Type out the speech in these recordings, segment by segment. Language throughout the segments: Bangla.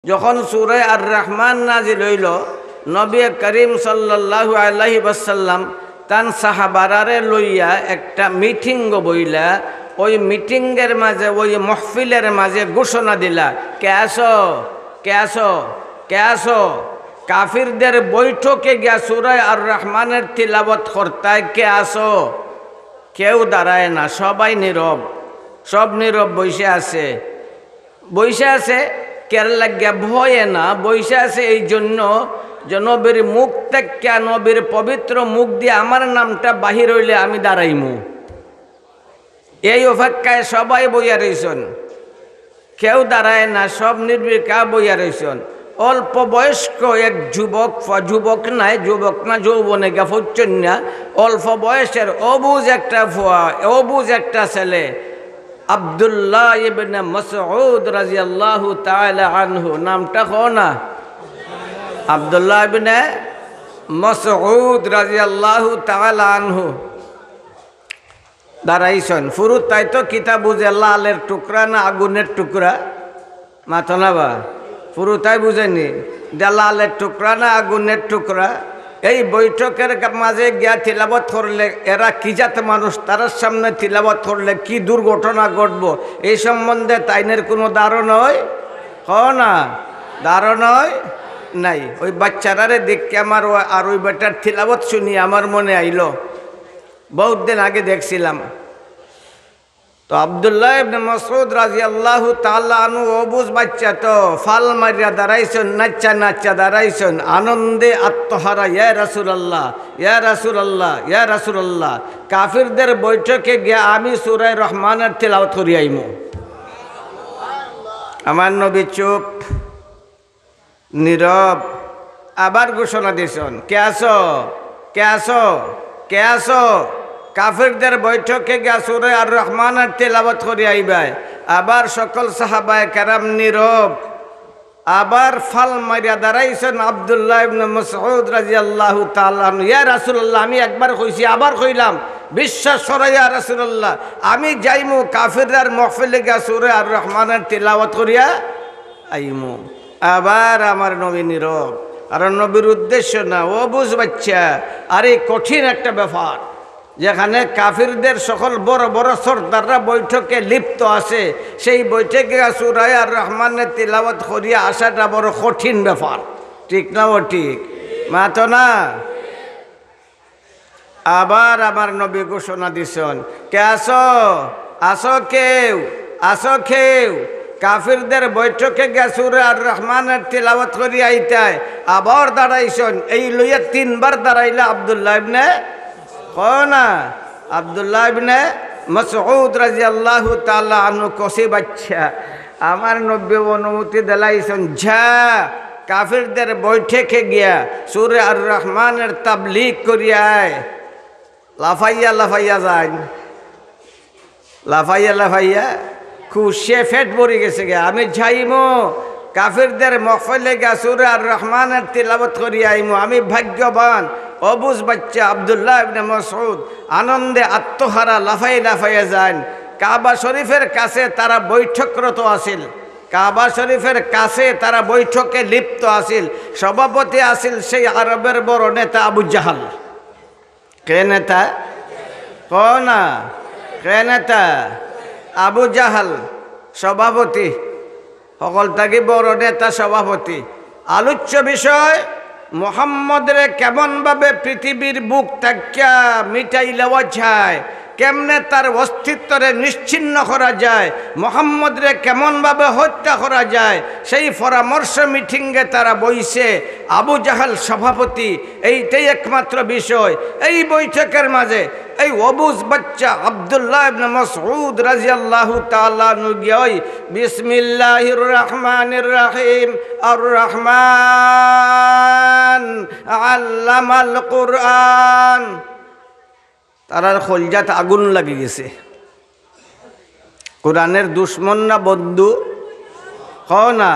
যখন সূরা আর রহমান নাজিল হইল, নবী করিম সাল্লাল্লাহু আলাইহি ওয়াসাল্লাম তান সাহাবারারে লইয়া একটা মিটিং বইলা, ওই মিটিংয়ের মাঝে ওই মহফিলের মাঝে ঘোষণা দিলা, কে আসো কে আসো কে আসো, কাফিরদের বৈঠকে গিয়া সূরা আর রহমানের তিলাওয়াত করতায়, কে আসো। কেউ দাঁড়ায় না, সবাই নীরব, সব নীরব বসে আছে। বসে আছে কেরালা গিয়া ভয়ে না, বসে আছে এই জন্য যে নবীর মুখ থেকে, নবীর পবিত্র মুখ দিয়ে আমার নামটা বাহির হইলে আমি দাঁড়াইমু। এই অপেক্ষায় সবাই বইয়া রইছেন, কেউ দাঁড়ায় না, সব নির্বিকা বইয়া রইছেন। অল্প বয়স্ক এক যুবক, যুবক নাই, যুবক না যৌবনে গা ফুচ্ছেন না, অল্প বয়সের অবুজ একটা ফুয়া, অবুজ একটা ছেলে, আব্দুল্লাহ ইবনে মাসউদ রাদিয়াল্লাহু তাআলা আনহু, নামটা কও না, আব্দুল্লাহ ইবনে মাসউদ রাদিয়াল্লাহু তাআলা আনহু দাঁড়াইছেন। ফুরুত তাই তো কিতাব বুঝে, লালের টুকরা না আগুনের টুকরা, মাথা না বা ফুরুতাই বুঝেনি, লালের টুকরা না আগুনের টুকরা। এই বৈঠকের মাঝে গিয়া তিলাওয়াত করলে এরা কি জাত মানুষ, তার সামনে তিলাওয়াত করলে কি দুর্ঘটনা ঘটবো, এই সম্বন্ধে তাইনের কোনো ধারণা হয় না, ধারণা নাই। ওই বাচ্চারারে দেখকে আমার আর ওই বেটার তিলাওয়াত শুনি আমার মনে আইলো, বহুত দিন আগে দেখছিলাম। তো আব্দুল্লাহ ইবনে মাসউদ রাদিয়াল্লাহু তাআলা আনহু অবুজ বাচ্চা, তো ফাল মারিয়া দাঁড়াইছেন, নাচ্চা নাচ্চা দাঁড়াইছেন, আনন্দে আত্মহারা, ইয়া রাসূলুল্লাহ ইয়া রাসূলুল্লাহ ইয়া রাসূলুল্লাহ। কাফিরদের বৈঠকে গিয়া আমি সূরা রহমানের তিলাওয়াত করি আইমু। আমার নবী চুপ, নীরব। আবার ঘোষণা দিয়েছেন, কে আসো কে আসো কে আসো, কাফিরদের বৈঠকে গিয়া সূরা আর রহমানের তিলাওয়াত করি আইবাই। আবার সকল সাহাবায়ে কেরাম নীরব। আবার ফাল মারিয়া দাঁড়াইছেন আব্দুল্লাহ ইবনে মাসউদ রাদিয়াল্লাহু তাআলা আনহু, ইয়া রাসূলুল্লাহ, আমি একবার কইছি আবার কইলাম, বিশ্বাস করো ইয়া রাসূলুল্লাহ, আমি যাইমু কাফিরদের মাহফিলে গিয়া সূরা আর রহমানের তিলাওয়াত করিয়া আইমু। আবার আমার নবী নীরব, কারণ নবীর উদ্দেশ্য না, ও বুঝ বাচ্চা, আর এই কঠিন একটা ব্যাপার, যেখানে কাফিরদের সকল বড় বড় সর্দাররা বৈঠকে লিপ্ত আছে, সেই বৈঠকে সূরা আর রহমানের তিলাওয়াত করিয়া আসাটা বড় কঠিন ব্যাপার, ঠিক না? ও ঠিক মাতো না। আবার আমার নবী ঘোষণা দিছেন, কে আসো আসো কেউ আসো কেউ, কাফিরদের বৈঠকে গিয়া সূরা আর রহমানের তিলাওয়াত করিয়া আইতায়। আবার দাঁড়াইছেন, এই লইয়া তিনবার দাঁড়াইলা আব্দুল্লাহ ইবনে না আব্দুল্লাহ ইবনে মাসউদ রাদিয়াল্লাহু তাআলা আনহু কসি বাচ্চা, আমার নবী অনুমতি দিলাইছেন, যা কাফিরদের বৈঠকে গিয়া সূরা আর রহমানের তাবলীগ করিয়ায়। লাফাইয়া লাফাইয়া যায়, লাফাইয়া লাফাইয়া খুশে ফেট ভরে গেছে গে, আমি যাইমো কাফিরদের মাহফিলে গিয়া সূরা আর রহমানের তিলাওয়াত করিয়া আইমু, আমি ভাগ্যবান। অবুজ বাচ্চা আব্দুল্লাহ ইবনে মাসউদ আনন্দে আত্মহারা, লাফাই লাফাইয়া যান। কাবা শরীফের কাছে তারা বৈঠকরত আছিল, কাবা শরীফের কাছে তারা বৈঠকে লিপ্ত আছিল। সভাপতি আছিল সেই আরবের বড় নেতা আবু জাহাল। কে নেতা? না, কে নেতা? আবু জাহাল সভাপতি, সকল থেকে বড় নেতা সভাপতি। আলোচ্য বিষয়, মুহাম্মদরে কেমনভাবে পৃথিবীর বুক থাকিয়া মিটাই লওয়া যায়, কেমনে তার অস্তিত্বরে নিশ্চিন্ন করা যায়, মুহাম্মদরে কেমনভাবে হত্যা করা যায়, সেই পরামর্শ মিটিংয়ে তারা বইছে। আবু জাহাল সভাপতি, এইটাই একমাত্র বিষয়। এই বৈঠকের মাঝে এই অবুজ বাচ্চা আব্দুল্লাহ ইবনে মাসউদ রাদিয়াল্লাহু তাআলা আনহু গিয়ে বিসমিল্লাহির রহমানির রহিম, আর রহমান আল্লামাল কুরআন, তারার খলজাত আগুন লাগি গেছে। কোরআনের দুশ্মন না বন্ধু? কও না।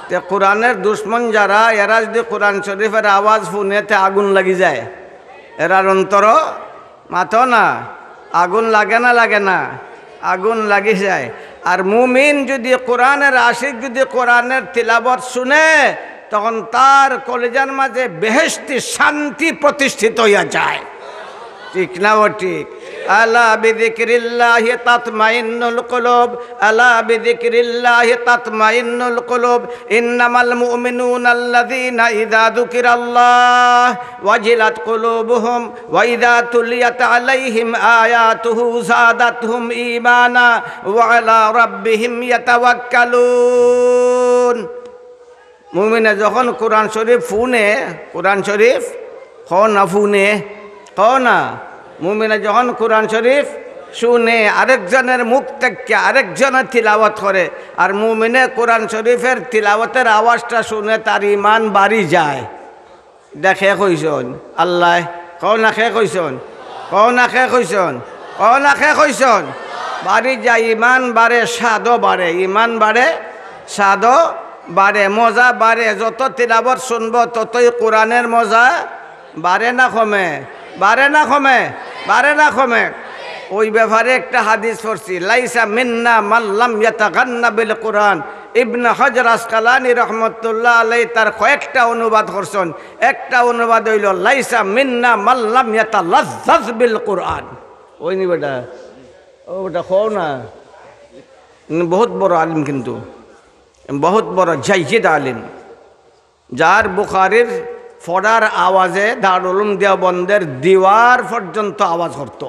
তে কোরআনের দুশ্মন যারা, এরা যদি কোরআন শরীফের আওয়াজ শুনেতে আগুন লাগি যায়, এরার অন্তর মাথো না, আগুন লাগে না লাগে না, আগুন লাগি যায়। আর মুমিন যদি কোরআনের আশিক যদি কোরআনের তিলাবত শুনে তখন তার কলেজার মাঝে বেহেশতি শান্তি প্রতিষ্ঠিত হইয়া যায়। ঠিক না ও ঠিক? আলা বিযিকরিল্লাহি তাতমাইন্নুল কুলুব, আলা বিযিকরিল্লাহি তাতমাইন্নুল কুলুব, ইন্নামাল মুমিনুনা আল্লাযীনা ইযা যুকিরাল্লাহ ওয়াজিলাত কুলুবুহুম ওয়া ইযা তুলিয়াত আলাইহিম আয়াতুহু যাদাতহুম ঈমানা ওয়া আলা রাব্বিহিম ইয়াতাওয়াক্কালুন। মুমিনে যখন কোরআন শরীফ শুনে, কোরআন শরীফ না শুনে, না মুমিনে যখন কোরআন শরীফ শুনে আরেকজনের মুখ থেকে আরেকজনের তিলাওয়াত করে, আর মুমিনে কোরআন শরীফের তিলাওয়াতের আওয়াজটা শুনে তার ইমান বাড়ি যায়। দেখে কইসন আল্লাহ, কও না খে কইসন, কও না খে কইসন, কও না খে কইসন, বাড়ি যায়, ইমান বাড়ে, স্বাদও বাড়ে, ইমান বাড়ে, স্বাদও বাড়ে, মজা বাড়ে। যত তিলাওয়াত শুনবো ততই কোরআনের মজা বাড়ে না কমে, বাড়ে না কমে, বাড়ে না কমে। ওই ব্যাপারে একটা হাদিস পড়ছি, লাইসা মিন্না মাল্লাম ইয়াতাগান্না বিল কোরআন। ইবনে হাজার আসকালানি রহমতুল্লাহ আলাইহি তার কয়েকটা অনুবাদ করছেন। একটা অনুবাদ হইল লাইসা মিন্না মাল্লাম ইয়াতালাজ্জাজ বিল কোরআন। ওই নি বেটা, ও বেটা কও না, বহুত বড় আলিম, কিন্তু বহুত বড় জাইয়িদ আলিম, যার বুখারীর ফড়ার আওয়াজে দারুল উলুম দেওবন্দের দিওয়ার পর্যন্ত আওয়াজ করত।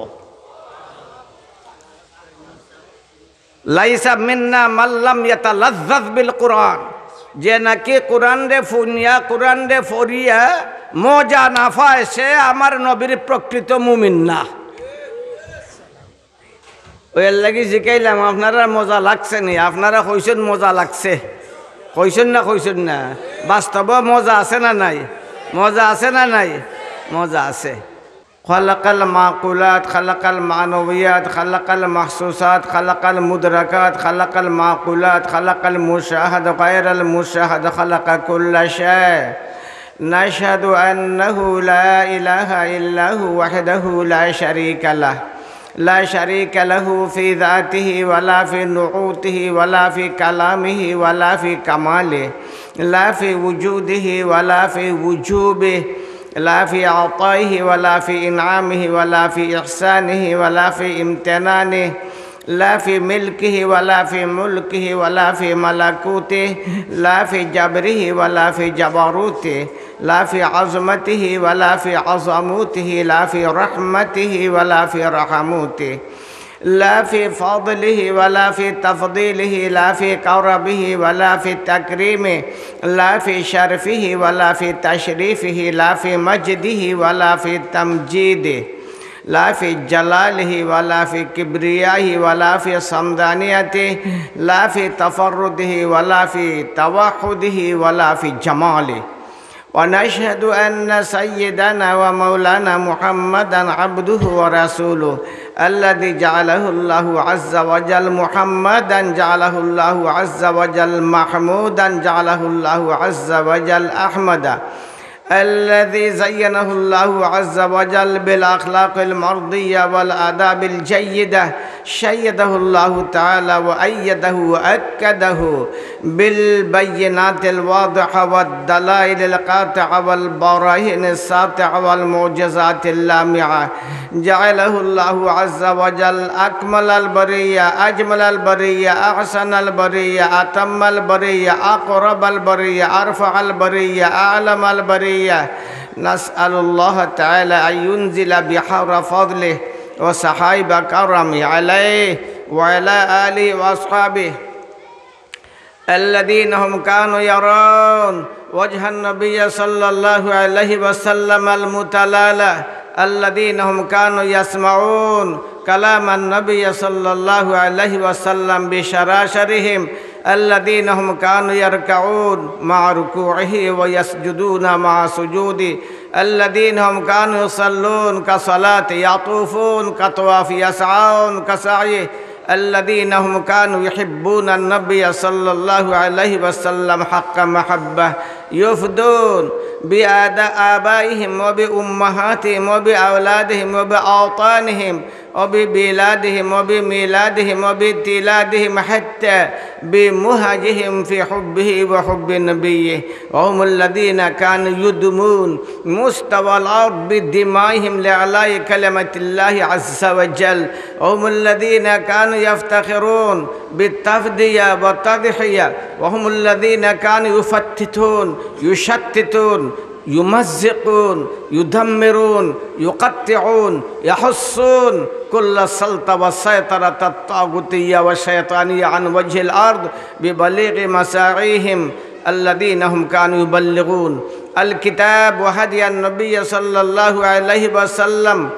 লাইসা মিন্না মাল্লাম ইয়াতালাজ্জাজ বিল কোরআন, যে নাকি কোরআন রে ফুনিয়া, কোরআন রে ফরিয়া মজা না পায়, সে আমার নবীর প্রকৃত মুমিন না। ওই লাগি জিকাইলাম, আপনারা মজা লাগছে নি? আপনারা কইছেন মজা লাগছে, কইছেন না? কইছেন না? বাস্তব মজা আছে না নাই? মজা আছে না নাই? মজা আছে। খালাকাল মাকুলাত, খালাকাল মানবিয়াত, খালাকাল মাহসুসাত, খালাকাল মুদরাকাত, খালাকাল মাকুলাত, খালাকাল মুশাহাদ, গায়রাল মুশাহাদ, খালাকা কুল্লা শাই। নাশহাদু আন্নাহু লা ইলাহা ইল্লাহু ওয়াহদাহু লা শারীকা লাহ, لا شريك له في ذاته ولا في نعوته ولا في كلامه ولا في كماله، لا في وجوده ولا في وجوبه، لا في عطائه ولا في إنعامه ولا في إحسانه ولا في امتنانه، لا في ملكه ولا في ملكه ولا في ملكوته، لا في جبره ولا في جبروته، لا في عظمته ولا في عظموته، لا في رحمته ولا في رحموته، لا في فضله ولا في تفضيله، لا في كرمه ولا في تكريمه، لا في شرفه ولا في تشريفه، لا في مجده ولا في تمجيده، لا في جلاله ولا في كبريائه ولا في صمدانيته، لا في تفرده ولا في توحده ولا في جماله. ونشهد أن سيدنا ومولانا محمدا عبده ورسوله الذي جعله الله عز وجل محمدا، جعله الله عز وجل محمودا، جعله الله عز وجل أحمدا، الذي زينه الله عز وجل بالأخلاق المرضية والآداب الجيدة، شيده الله تعالى وأيده وأكده بالبينات الواضحة والدلائل القاطعة والبراهين الساطعة والمعجزات اللامعة. جعله الله عز وجل أكمل البرية، أجمل البرية، أحسن البرية، أتم البرية، أقرب البرية، أرفع البرية، أعلم البرية. نسأل الله تعالى أن ينزل بحر فضله وسحائب كرمه عليه وعلى آله وأصحابه الذين هم كانوا يرون وجه النبي صلى الله عليه وسلم المتلالى، الذين هم كانوا يسمعون كلام النبي صلى الله عليه وسلم بشراشرهم، الذين هم كانوا يركعون مع ركوعه ويسجدون مع سجوده، الذين هم كانوا يصلون كصلاة، يطوفون كطواف، يسعون كسعيه، الذين هم كانوا يحبون النبي صلى الله عليه وسلم حق محبة، يفدون بآبائهم وبأمهاتهم وبأولادهم وبأوطانهم وببلادهم وبميلادهم وبتلادهم حتى بمهجهم في حبه وحب نبيه وهم الذين كانوا يدمون مستوى الأرض بدمائهم لإعلاء كلمة الله عز وجل وهم الذين كانوا يفتخرون بالتفدية والتضحية وهم الذين كانوا يفتتون يشتتون يمزقون يدمرون يقطعون يحصون كل السلطة والسيطرة الطاغوتية والشيطانية عن وجه الأرض ببليغ مساعيهم الذين هم كانوا يبلغون الكتاب وهدي النبي صلى الله عليه وسلم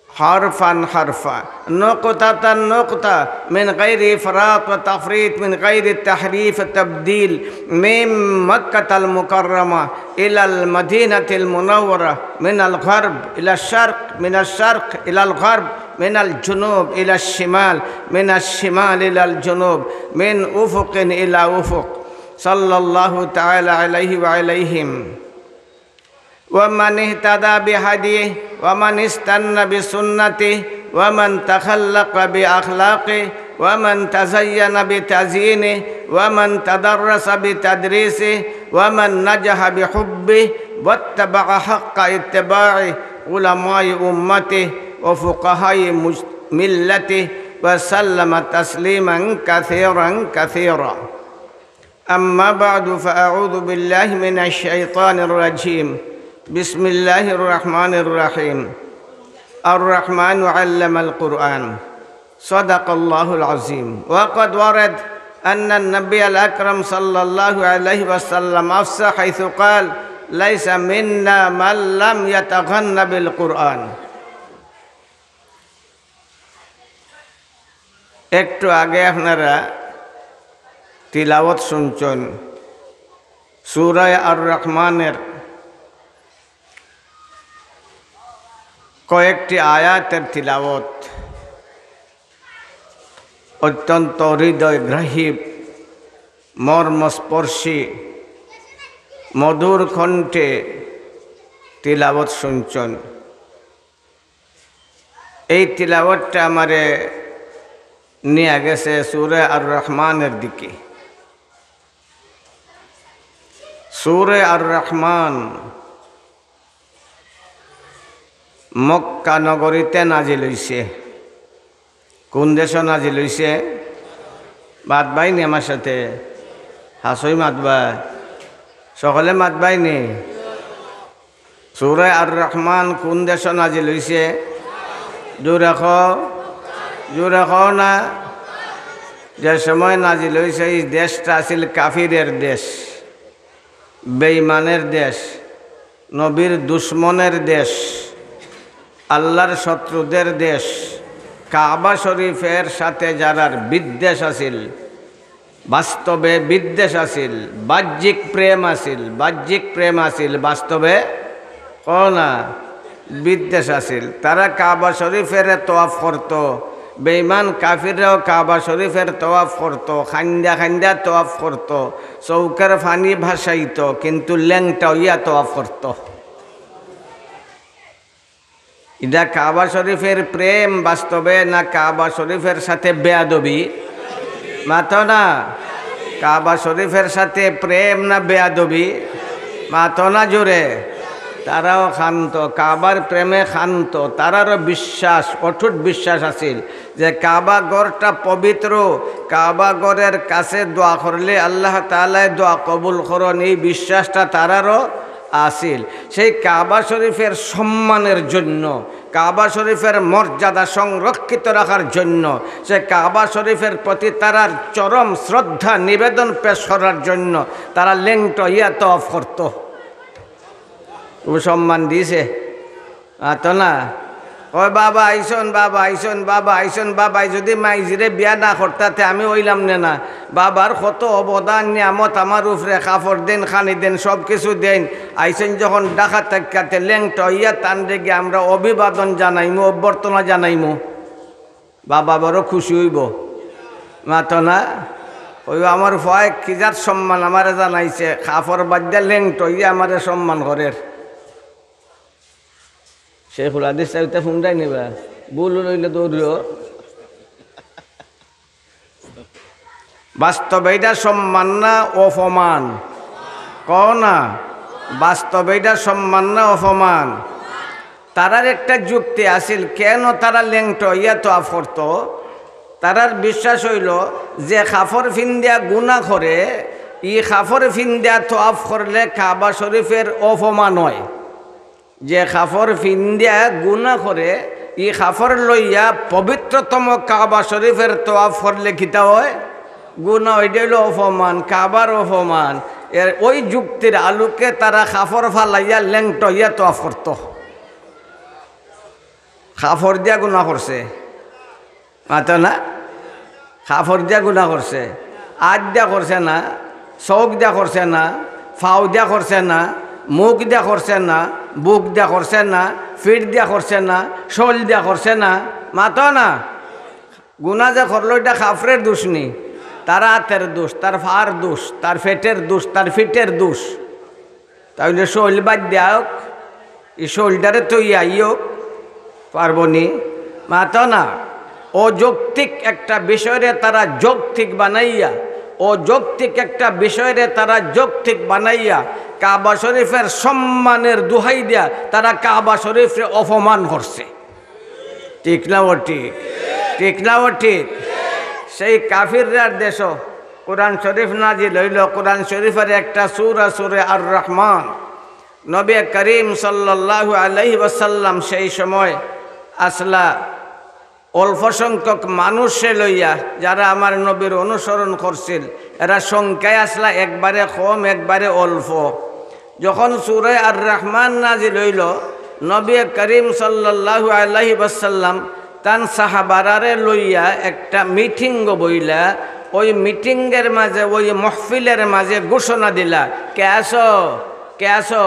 حرفا حرفا نقطة نقطة من غير إفراط وتفريط من غير تحريف التبديل من مكة المكرمة إلى المدينة المنورة من الغرب إلى الشرق من الشرق إلى الغرب من الجنوب إلى الشمال من الشمال إلى الجنوب من أفق إلى أفق صلى الله تعالى عليه وعليهم ومن اهتدى بهديه ومن استنى بسنته ومن تخلق بأخلاقه ومن تزين بتزيينه ومن تدرس بتدريسه ومن نجح بحبه واتبع حق اتباعه علماء أمته وفقهاء ملته وسلم تسليما كثيرا كثيرا أما بعد فأعوذ بالله من الشيطان الرجيم بسم الله الرحمن الرحيم الرحمن علم القرآن صدق الله العظيم وقد ورد أن النبي الأكرم صلى الله عليه وسلم أفصح حيث قال ليس منا من لم يتغن بالقرآن একটু আগে আপনারা তিলাওয়াত শুনছেন সূরা আর রহমানের কয়েকটি আয়াতের তিলাওয়াত অত্যন্ত হৃদয়গ্রাহী মর্মস্পর্শী মধুর কণ্ঠে তিলাওয়াত শুনছেন এই তিলাওয়াতটা আমারে নিয়ে গেছে সূরা আর রহমানের দিকে সূরা আর রহমান মক্কা নগরীতে নাজিল হইছে কোন দেশে নাজিল হইছে মাতবাইনি আমার সাথে হাসই মাতবা সকলে মাতবাইনি সূরা আর রহমান কোন দেশে নাজিল হইছে জোরে কও না যে সময় নাজিল হইছে এই দেশটা আছিল কাফিরের দেশ বেঈমানের দেশ নবীর দুশ্মনের দেশ আল্লাহর শত্রুদের দেশ কাবা শরীফের সাথে যারার বিদ্বেষ আছিল বাস্তবে বিদ্বেষ আছিল বাহ্যিক প্রেম আছিল বাস্তবে না বিদ্বেষ আছিল তারা কাবা শরীফের তওয়াফ করত বেঈমান কাফিররাও কাবা শরীফের তওয়াফ করত খান্দা খান্দা তওয়াফ করত চৌকার পানি ভাসাইত কিন্তু ল্যাংটা হইয়া তওয়াফ করত এটা কাবা শরীফের প্রেম বাস্তবে না কাবা শরীফের সাথে বেয়াদবি মাতো না কাবা শরীফের সাথে প্রেম না বেয়াদবি মাতো না জোরে তারাও খান্ত কাবার প্রেমে খান্ত তারারও বিশ্বাস অটুট বিশ্বাস আছিল যে কাবা ঘরটা পবিত্র কাবা ঘরের কাছে দোয়া করলে আল্লাহ তাআলা দোয়া কবুল করেন এই বিশ্বাসটা তারারও আসিল সেই কাবা শরীফের সম্মানের জন্য কাবা শরীফের মর্যাদা সংরক্ষিত রাখার জন্য সে কাবা শরীফের প্রতি তারার চরম শ্রদ্ধা নিবেদন পেশ করার জন্য তারা ল্যাংটা ইয়া তওয়াফ করত ও সম্মান দিয়েছে তো না ওই বাবা আইসন বাবা আইসন বাবা আইসন বাবাই যদি মাইজিরে বিয়া না করতাতে আমি হইলাম না বাবার কত অবদান নিয়ামত আমার উপরে কাপড় দেন খানি দেন সব কিছু দেন আইসন যখন ডাকা থাকাতে ল্যাংটা ইয়া তান রেগে আমরা অভিবাদন জানাইমু অভ্যর্থনা জানাইমু বাবা বড় খুশি হইব মাতো না ওই আমার ভয় কিজার সম্মান আমারে জানাইছে খাফর বাদ্যা লেংট ইয়ে আমারে সম্মান করের শেখুল হাদিস চাইতে ফুমটাই নিবা বলু লইলে দৌড়িও বাস্তবে এটা সম্মান না অপমান কও না বাস্তবে এটা সম্মান না অপমান তারার একটা যুক্তি আছিল কেন তারা লেংট ইয়া তো আফরত তারার বিশ্বাস হইল যে খাফর ফিন্দিয়া গুনাহ করে ই খাফর ফিন্দিয়া তো আফ করলে কাবা শরীফের অপমান হয় যে খাফর ফিন্দিয়া গুনাহ করে ই খাফর লইয়া পবিত্রতম কাবা শরীফের তোয়াফ করলে কিতা হয় গুনাহ ওইটা হইল অপমান কাবার অপমান এর ওই যুক্তির আলোকে তারা খাফর ফালাইয়া ল্যাংট ইয়া তোয়াফ করত খাফর দিয়া গুনাহ করছে মাতো না খাফর দিয়া গুনাহ করছে আজ দিয়া করছে না চৌক দিয়া করছে না ফাও দিয়া করছে না মুখ দিয়া করছে না বুক দিয়া করছে না ফিট দিয়া করছে না শোল দিয়া করছে না মাতো না গুনাহ যে করলো এটা খাফরের দোষ নি তার হাতের দোষ তার ফার দোষ তার ফেটের দোষ তার ফিটের দোষ তাহলে শোল বাদ দেয়া হোক এই শোলটারে তো হোক পারবনি মাতো না অযৌক্তিক একটা বিষয়রে তারা যৌক্তিক বানাইয়া অযৌক্তিক একটা বিষয়রে তারা যৌক্তিক বানাইয়া কাবা শরীফের সম্মানের দোহাই দিয়া তারা কাবা শরীফে অপমান করছে ঠিক না ও ঠিক ঠিক না ও ঠিক সেই কাফিররার দেশ কোরআন শরীফ নাজিল হইল কোরআন শরীফের একটা সূরা সূরা আর রহমান নবী করিম সাল্লাল্লাহু আলাইহি ওয়াসাল্লাম সেই সময় আসলা অল্প সংখ্যক মানুষে লইয়া যারা আমার নবীর অনুসরণ করছিল এরা সংখ্যায় আসলা একবারে কম একবারে অল্প যখন সূরা আর রহমান নাজিল হইল নবী করিম সাল্লাল্লাহু আলাইহি ওয়াসাল্লাম তান সাহাবারারে লইয়া একটা মিটিং বইলা ওই মিটিংয়ের মাঝে ওই মহফিলের মাঝে ঘোষণা দিলা কে আসো কে আসো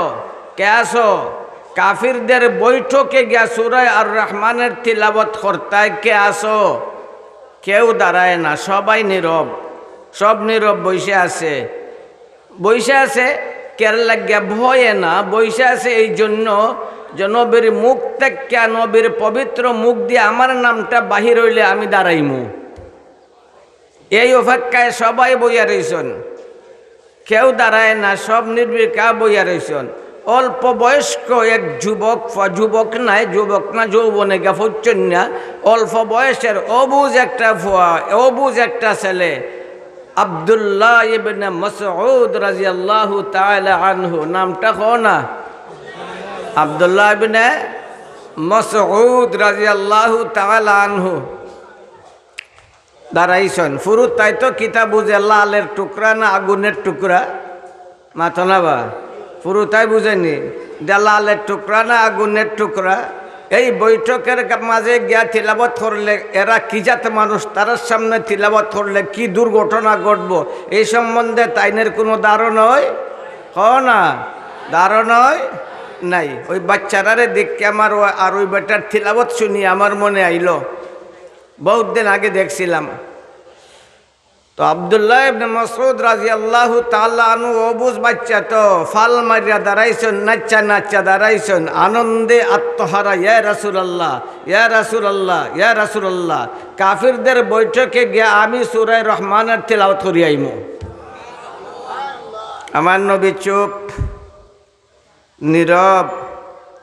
কে আসো কাফিরদের বৈঠকে গিয়া সূরা আর রহমানের তিলাওয়াত করতায় কে আসো কেউ দাঁড়ায় না সবাই নীরব সব নীরব বসে আছে কেরালা গিয়া ভয়ে না বসে আছে এই জন্য যে নবীর মুখ থেকে নবীর পবিত্র মুখ দিয়ে আমার নামটা বাহির হইলে আমি দাঁড়াইমু এই অপেক্ষায় সবাই বইয়া রইছেন কেউ দাঁড়ায় না সব নির্বিকা বইয়া রইছেন অল্প বয়স্ক এক যুবক না যৌবনে গা ফুচ্ছেন না অল্প বয়সের অবুজ একটা ছেলে আব্দুল্লাহ ইবনে মাসউদ রাদিয়াল্লাহু তাআলা আনহু নামটা কও না আব্দুল্লাহ ইবনে মাসউদ রাদিয়াল্লাহু তাআলা আনহু দাঁড়াইছেন ফুরুত তাই তো কিতাব বুঝে লালের টুকরা না আগুনের টুকরা মাথা না বা পুরোটাই বুঝেনি লালের টুকরা না আগুনের টুকরা এই বৈঠকের মাঝে গিয়া তিলাওয়াত করলে এরা কি জাত মানুষ তার সামনে তিলাওয়াত করলে কি দুর্ঘটনা ঘটবো এই সম্বন্ধে তাইনের কোনো ধারণা হয় না ধারণা হয় নাই ওই বাচ্চারারে দেখকে আমার আর ওই বেটার তিলাওয়াত শুনি আমার মনে আইল বহুত দিন আগে দেখছিলাম তো আব্দুল্লাহ ইবনে মাসউদ রাদিয়াল্লাহু তাআলা আনহু অবুজ বাচ্চা তো ফাল মারিয়া দাঁড়াইছেন নাচ্চা দাঁড়াইছেন আনন্দে আত্মহারা ইয়া রাসূলুল্লাহ ইয়া রাসূলুল্লাহ ইয়া রাসূলুল্লাহ কাফিরদের বৈঠকে গিয়া আমি সূরা রহমানের তিলাওয়াত করি আইমু আমার নবী চুপ নীরব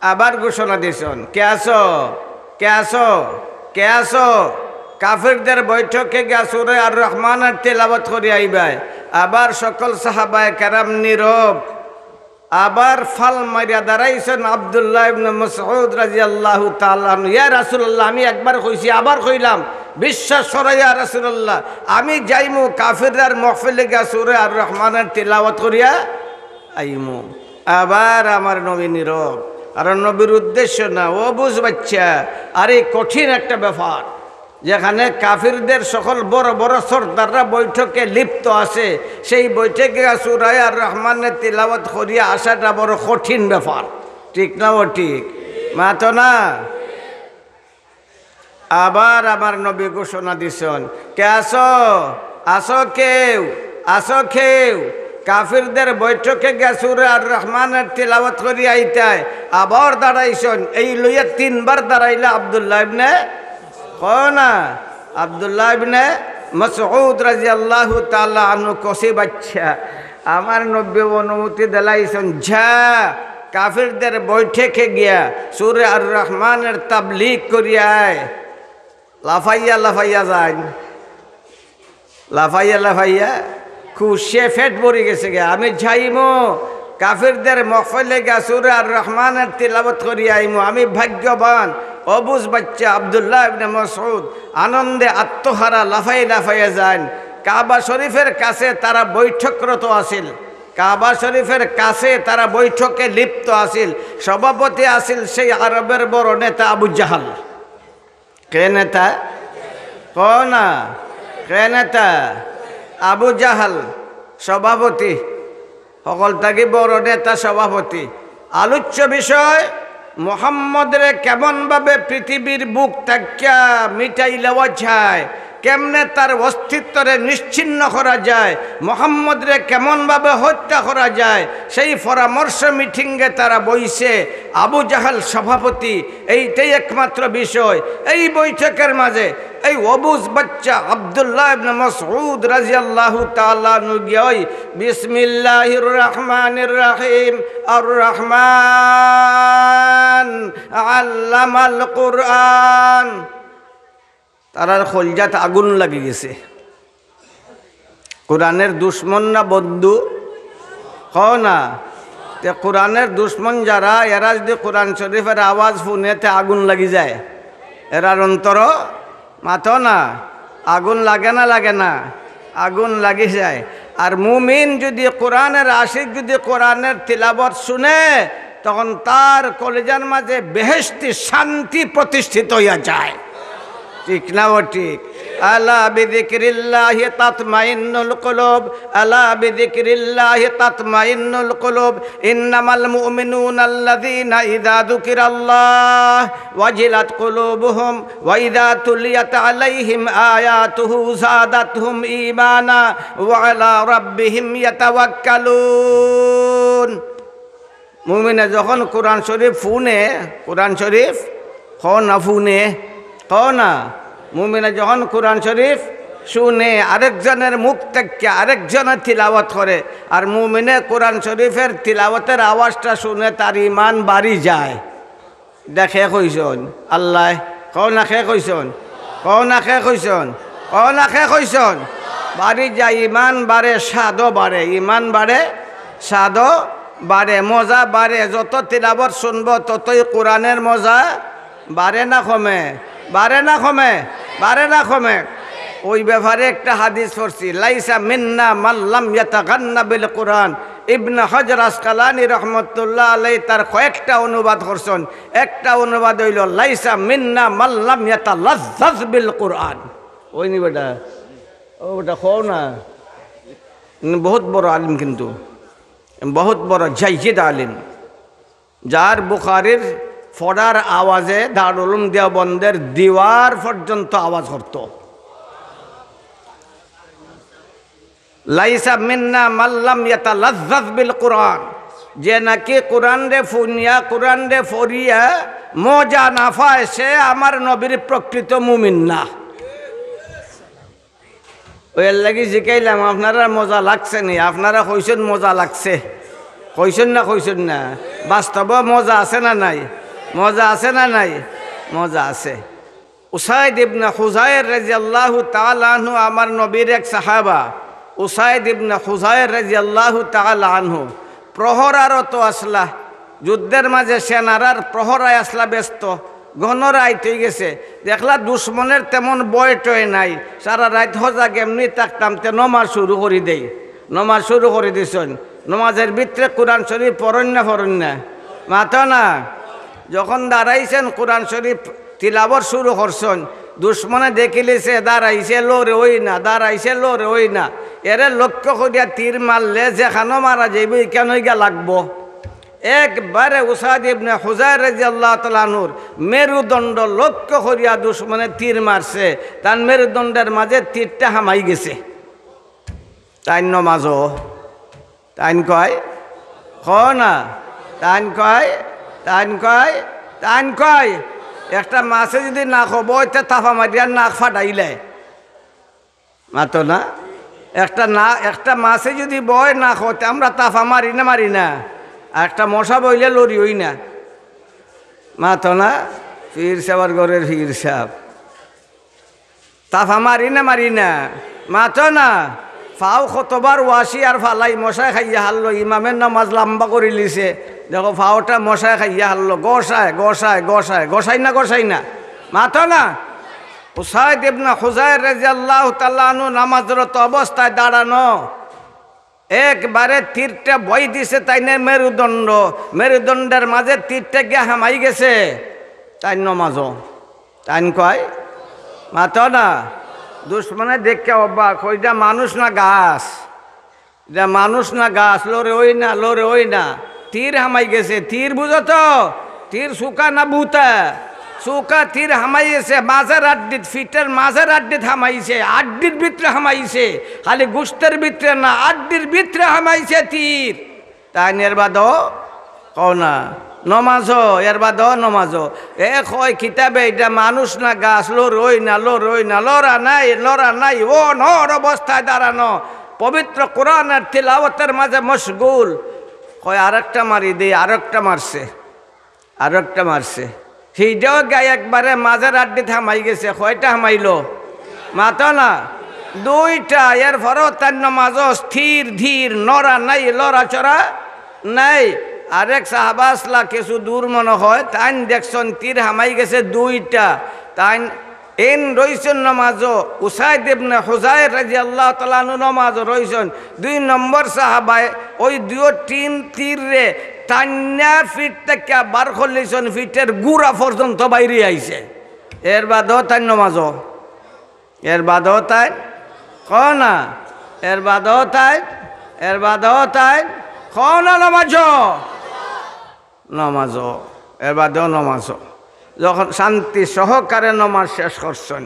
আবার ঘোষণা দিয়েছেন কে আসো কাফিরদের বৈঠকে গিয়া সূরা আর রহমানের তিলাওয়াত করি আইবাই আবার সকল সাহাবায়ে কেরাম নীরব আবার ফাল মারিয়া দাঁড়াইছেন আব্দুল্লাহ ইবনে মাসউদ রাদিয়াল্লাহু তাআলা ইয়া রাসূলুল্লাহ আমি একবার কইছি আবার কইলাম বিশ্বাস করা ইয়া রাসূলুল্লাহ আমি যাইমু কাফিরদের মাহফিলে গিয়া সূরা আর রহমানের তিলাওয়াত করিয়া আইমু আবার আমার নবী নীরব আর নবীর উদ্দেশ্য না ও বুঝ বাচ্চা আরে কঠিন একটা ব্যাপার যেখানে কাফিরদের সকল বড় বড় সর্দাররা বৈঠকে লিপ্ত আছে সেই বৈঠকে সূরা আর রহমানের তিলাওয়াত করিয়া আসাটা বড় কঠিন ব্যাপার ঠিক না ও ঠিক মাতো না আবার আমার নবী ঘোষণা দিছেন আসো কেউ, আসো কেউ কাফিরদের বৈঠকে গেছুরে আর রহমানের তিলাওয়াত করি আইতায় আবার দাঁড়াইছন। এই লইয়া 3 বার দাঁড়াইলে আব্দুল্লাহ ইবনে না আব্দুল্লাহ ইবনে মাসউদ রাদিয়াল্লাহু তাআলা আনহু কসি বাচ্চা আমার নবী অনুমতি দিলাইছেন, যা কাফিরদের বৈঠকে গিয়া সূরা আর রহমানের তাবলীগ করিয়ায়। লাফাইয়া লাফাইয়া যায়, লাফাইয়া লাফাইয়া খুশিয়ে ফেট ভরে গেছে গে। আমি যাইমো কাফিরদের মহফিলে গিয়া সূরা আর রহমানের তিলাওয়াত করিয়া আইমো, আমি ভাগ্যবান। অবুজ বাচ্চা আব্দুল্লাহ ইবনে মাসউদ আনন্দে আত্মহারা লাফাই লাফাইয়া যান। কাবা শরীফের কাছে তারা বৈঠকরত আছিল, কাবা শরীফের কাছে তারা বৈঠকে লিপ্ত আছিল। সভাপতি আছিল সেই আরবের বড় নেতা আবু জাহাল। কে নেতা? না কে নেতা? আবু জাহাল সভাপতি, সকল থাকি বড় নেতা সভাপতি। আলোচ্য বিষয় মুহাম্মদরে কেমনভাবে পৃথিবীর বুক থাকিয়া মিটাই লওয়া যায়, কেমনে তার অস্তিত্বরে নিশ্চিন্ন করা যায়, মুহাম্মদরে কেমনভাবে হত্যা করা যায়, সেই পরামর্শ মিটিংয়ে তারা বইছে। আবু জাহাল সভাপতি, এইটাই একমাত্র বিষয়। এই বৈঠকের মাঝে এই অবুজ বাচ্চা আব্দুল্লাহ ইবনে মাসউদ রাদিয়াল্লাহু তাআলা আনহু গিয়ে বিসমিল্লাহির রহমানির রহিম আর রহমান আল্লামাল কুরআন। তারার খলজাত আগুন লাগি গেছে। কোরআনের দুশ্মন না বন্ধু? না, তে কোরআনের দুশ্মন যারা, এরা যদি কোরআন শরীফের আওয়াজ শুনেতে আগুন লাগি যায়, এরার অন্তর মাথো না আগুন লাগে না? লাগে না? আগুন লাগি যায়। আর মুমিন যদি কোরআনের আশিক যদি কোরআনের তিলাওয়াত শুনে, তখন তার কলিজার মাঝে বেহেশতি শান্তি প্রতিষ্ঠিত হইয়া যায়। ঠিক না? ও ঠিক। আলা বিযিকরিল্লাহি তাতমাইন্নুল কুলুব, আলা বিযিকরিল্লাহি তাতমাইন্নুল কুলুব, ইন্নামাল মুমিনুনা আল্লাযীনা ইযা যুকিরাল্লাহ ওয়াজিলাত কুলুবুহুম ওয়া ইযা তুলিয়াত আলাইহিম আয়াতুহু যাদাতহুম ঈমানা ওয়া আলা রাব্বিহিম ইয়াতাওয়াক্কালুন। মুমিনে যখন কোরআন শরীফ শুনে, কোরআন শরীফ না শুনে, না মুমিনে যখন কোরআন শরীফ শুনে, আরেকজনের মুখ থেকে আরেকজনের তিলাওয়াত করে, আর মুমিনে কোরআন শরীফের তিলাওয়াতের আওয়াজটা শুনে তার ইমান বাড়ি যায়। দেখে কইসন আল্লাহ, না খে কইসন, না খে কইসন, না খে কইসন, বাড়ি যায়, ইমান বাড়ে, স্বাদও বাড়ে, ইমান বাড়ে, স্বাদও বাড়ে, মজা বাড়ে। যত তিলাওয়াত শুনবো ততই কোরআনের মজা বাড়ে না কমে? বাড়ে না কমে? বাড়ে না কমে? ওই ব্যাপারে একটা হাদিস পড়ছি, লাইসা মিন্না মাল্লাম ইয়াতাগান্না বিল কোরআন। ইবনে হাজার আসকালানী রহমতুল্লাহ আলাইহি তার কয়েকটা অনুবাদ করছেন। একটা অনুবাদ হইল লাইসা মিন্না মাল্লাম ইয়াতালাজ্জাজ বিল কোরআন। ওই নি বেটা, ও বেটা কও না, বহুত বড় আলিম, কিন্তু বহুত বড় জাইদ আলিম, যার বুখারীর ফড়ার আওয়াজে দারুল উলুম দেওবন্দের দিওয়ার পর্যন্ত আওয়াজ করত। লাইসা মিন্না মাল্লাম ইয়াতালাজ্জাজ বিল কোরআন, যে নাকি কোরআন রে ফুনিয়া, কোরআন রে ফরিয়া মজা না পায়, সে আমার নবীর প্রকৃত মুমিন না। ওই লাগি জিকাইলাম, আপনারা মজা লাগছে নি? আপনারা কইছেন মজা লাগছে, কইছেন না? কইছেন না? বাস্তব মজা আছে না নাই? মজা আছে না নাই? মজা আছে। উসাইদ ইবনে হুযায়র রাদিয়াল্লাহু তাআলা আনহু আমার নবীর এক সাহাবা। উসাইদ ইবনে হুযায়র রাদিয়াল্লাহু তাআলা আনহু প্রহরারত আসলা, যুদ্ধের মাঝে সেনারার প্রহরায় আসলা ব্যস্ত, ঘন রাত হয়ে গেছে। দেখলা দুশ্মনের তেমন বয় টয় নাই, সারা রাত হজাগ এমনি থাকতাম, তে নমাজ শুরু করে দেই। নমাজ শুরু করে দিছেন, নমাজের ভিতরে কোরআন শরীফ পড়েন না? পড়েন না? মাথা না। যখন দাঁড়াইছেন কোরআন শরীফ তিলাওয়াত শুরু করছেন, দুশ্মনে দেখিলেছে দাঁড়াইছে লোরে ওই না, দাঁড়াইছে লোরে ওই না, এরে লক্ষ্য করিয়া তীর মারলে যেখানো মারা যাইব কেন গিয়া লাগবো। একবারে উসাইদ ইবনে হুযায়র রাদিয়াল্লাহু তাআলা আনহুর মেরুদণ্ড লক্ষ্য করিয়া দুশ্মনে তীর মারছে, তার মেরুদণ্ডের মাঝে তীরটা হামাই গেছে। তাইন নমাজও তাইন কয় খ না তাইন কয় তাইন কয় তাইন কয় একটা মাছে যদি না খব এটা তাফা মারিয়া নাক ফাটাইলে মাতো না একটা মাছে যদি বয় না খতে আমরা তাফা মারি না একটা মশা বইলে লড়ি হই না মাতো না পীর সাহেবের ঘরের পীর সাহেব তাফা মারি না মাতো না ফাও কতবার ওয়াসি আর ফালাই মশাই খাইয়া হারলো ইমামের নামাজ লম্বা করে লিছে দেখো ফাওটা মশাই খাইয়া হারলো গসাই না মাতো না উসাইদ ইবনে হুযায়র রাদিয়াল্লাহু তাআলা আনহু নামাজরত অবস্থায় দাঁড়ানো একবারে তীরটা বই দিছে তাইনে মেরুদণ্ডের মাঝে তীরটা গিয়ে হামাই গেছে তাই নমাজও তাইন কয় মাতো না দুশ্মনে দেখে অবাক ওইটা মানুষ না গাছ এটা মানুষ না গাছ লড়ে ওই না তীর হামাই গেছে তীর বুঝো তো তীর সুকা না বুতা সুকা তীর হামাইছে মাঝের আড্ডিত ফিটের মাঝের আড্ডিত হামাইছে আড্ডির ভিতরে হামাইছে খালি গুস্তের ভিতরে না আড্ডির ভিতরে হামাইছে তীর তাই এর বাদও কও না নমাজ এর বাদও নমাজ এ কয় কিতাবে এটা মানুষ না গাছ লড়ই না লড়া নাই ও নর অবস্থায় দাঁড়ানো পবিত্র কোরআনের তিলাওয়াতের মাঝে মশগুল কয় আরেকটা মারি দেই আরেকটা মারছে সেইটাও গায়ে একবারে মাঝের আড্ডি থামাই গেছে কয়টা হামাইলো মাতো না দুইটা এর পরও তার নমাজ স্থির ধীর নড়া নাই লড়াচড়া নাই আরেক সাহাবা আসলা কিছু দূর মনে হয় তাইন দেখছেন তীর হামাই গেছে দুইটা তাইন এন রইছেন নমাজও উসাইদ ইবনে হুযায়র রাদিয়াল্লাহু তাআলা আনহু নমাজ রইছেন 2 নম্বর সাহাবায় ওই দুই তীর রে টান্না ফিট থেকে বার করলেছেন ফিটের গুড়া পর্যন্ত বাইরে আইছে এর বাদও তাই নমাজও এর বাদও তাই কনা এর বাদও তাই কনা নমাজ এর বাদেও নমাজ যখন শান্তি সহকারে নমাজ শেষ করছেন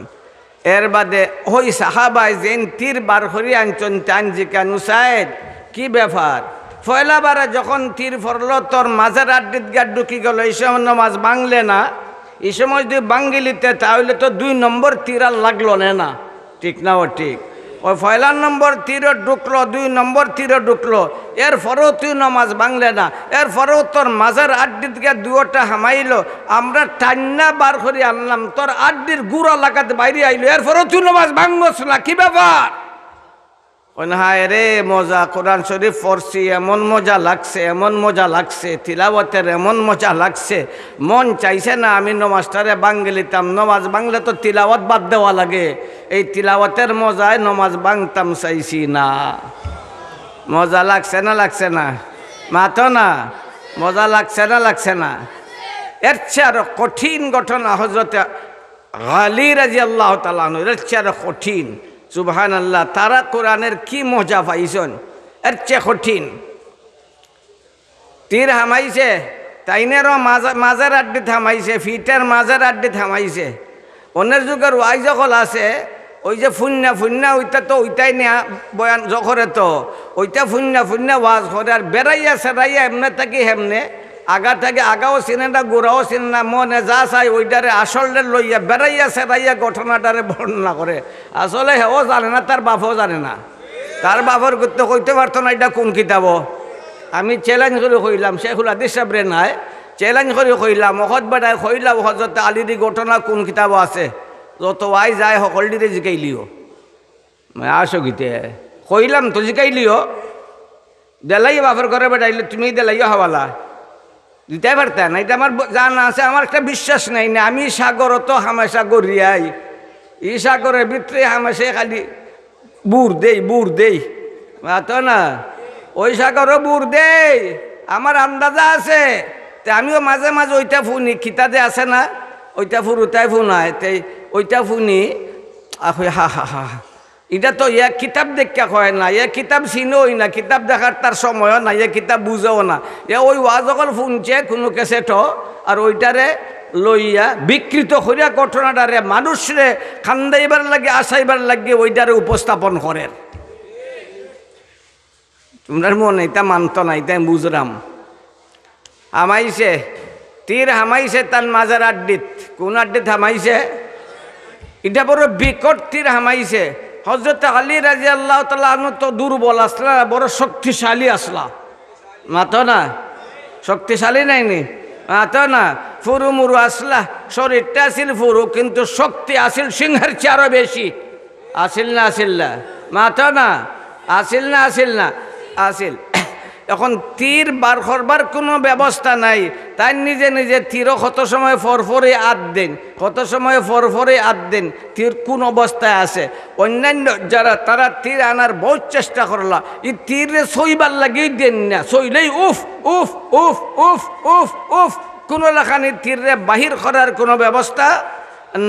এর বাদে ওই সাহাবাই যেন তীর বার করি আনছেন টান জিকান উসাইদ কি ব্যাপার পয়লাবারে যখন তীর পড়ল তোর মাঝের আড্ডিত গাড ঢুকি গেল এই সময় নমাজ বাংলে না এই সময় যদি বাঙ্গিলিতে তাহলে তো 2 নম্বর তীর আর লাগলো না ঠিক না ও ঠিক ওই পয়লা নম্বর তীরও ঢুকলো 2 নম্বর তীরও ঢুকলো এরপরেও তুই নমাজ বাংলে না এরপরেও তোর মাঝের আড্ডিত গিয়ে দুটা হামাইলো আমরা টান্না বার করে আনলাম তোর আড্ডির গুড়া লাগাতে বাইরে আইলো এরপরেও তুই নমাজ ভাঙবস না কি ব্যাপার হায় রে মজা কোরআন শরীফ পড়ছি এমন মজা লাগছে তিলাওয়াতের এমন মজা লাগছে মন চাইছে না আমি নমাজটারে বাঙ্গে লিতাম নমাজ বাংলে তো তিলাওয়াত বাদ দেওয়া লাগে এই তিলাওয়াতের মজায় নমাজ বাংতাম চাইছি না মজা লাগছে না মাতো না মজা লাগছে না এর চেয়ে আরো কঠিন ঘটনা হযরতে আলী রাদিয়াল্লাহু তাআলা আনহু এর চেয়ে আরো কঠিন সুবহানাল্লাহ তারা কোরআনের কি মজা পাইছেন এর চেয়ে কঠিন তীর হামাইছে তাইনেরও মাঝের আড্ডি থামাইছে ফিটের মাঝের আড্ডি থামাইছে অন্যের যুগের ওয়াই যখন আছে ওই যে ফুন্না ওইটা তো ওইটাই নেয়া বয়ান যখরে তো ওইটা ফুন্না ওয়াজ করে আর বেড়াইয়া সেরাইয়া এমনে থাকি হেমনে আগা থেকে আগাও চিনে না গোড়াও চিনে না মনে যা চাই ওইটারে আসলে লইয়া বেড়াইয়া সেরাইয়া ঘটনাটারে বর্ণনা করে আসলে হেও জানে না তার বাপও জানে না তার বাপর করতে কইতে পারতো না এটা কোন কিতাব আমি চ্যালেঞ্জ করে কইলাম শেখুল হাদিস সাহেবরে নাই চ্যালেঞ্জ করে কইলাম অহত বেটায় কইলাম হজরত আলীর ঘটনা কোন কিতাব আছে যত আই যায় সকলটিরে জিকাইলিও আসো গীতে কইলাম তো জিকাইলিও দেলাই বাপের ঘরে বেটাইলে তুমি দেলাইও হওয়ালা দিতে পারতে না এটা আমার জানা আছে আমার একটা বিশ্বাস নাই না আমি সাগর তো হামেশা গড়িয়াই এই সাগরের ভিতরে হামেশা খালি বুড় দেই তো না ওই সাগরও বুড় দেই আমার আন্দাজা আছে তে আমিও মাঝে মাঝে ওইটা ফুনি খিতাতে আছে না ওইটা ফুরুতাই ফুনায় তে ওইটা ফুনি হা এটা তো ইয়া কিতাব দেখা কয় না ইয়া কিতাব চিনোই না কিতাব দেখার তার সময়ও না ইয়া কিতাব বুঝেও না ইয়া ওই ওয়াজকল শুনছে কোনো কেসেটও আর ওইটারে লইয়া বিকৃত করিয়া ঘটনাটারে মানুষরে খান্দাইবার লাগে আসাইবার লাগে ওইটারে উপস্থাপন করেন তোমরা মনে এটা মানত নাই তাই বুঝলাম। হামাইছে তীর হামাইছে তার মাজার আড্ডিত। কোন আড্ডিত হামাইছে? এটা বড় বিকট তীর হামাইছে। হযরত আলী রাদিয়াল্লাহু তাআলা আনহু তো দুর্বল আসলা, বড় শক্তিশালী আসলা। মাতো না শক্তিশালী নাইনি, মাতো না ফুরু মুরু আসলা, শরীরটা আসিল ফুরু কিন্তু শক্তি আসিল সিংহের চেয়ে আরো বেশি। আসিল না আসিল না? মাতো না আসিল না আসিল না? আসিল। এখন তীর বার করবার কোনো ব্যবস্থা নাই, তাই নিজে নিজে তীরও কত সময় ফরফরে আদ দেন, কত সময় ফরফরে আদ দেন, তীর কোন অবস্থায় আছে। অন্যান্য যারা তারা তীর আনার বহুত চেষ্টা করলা, এই তীরে সইবার লাগিয়ে দেন না, সইলেই উফ উফ উফ উফ উফ উফ, কোনো লেখানি তীরে বাহির করার কোনো ব্যবস্থা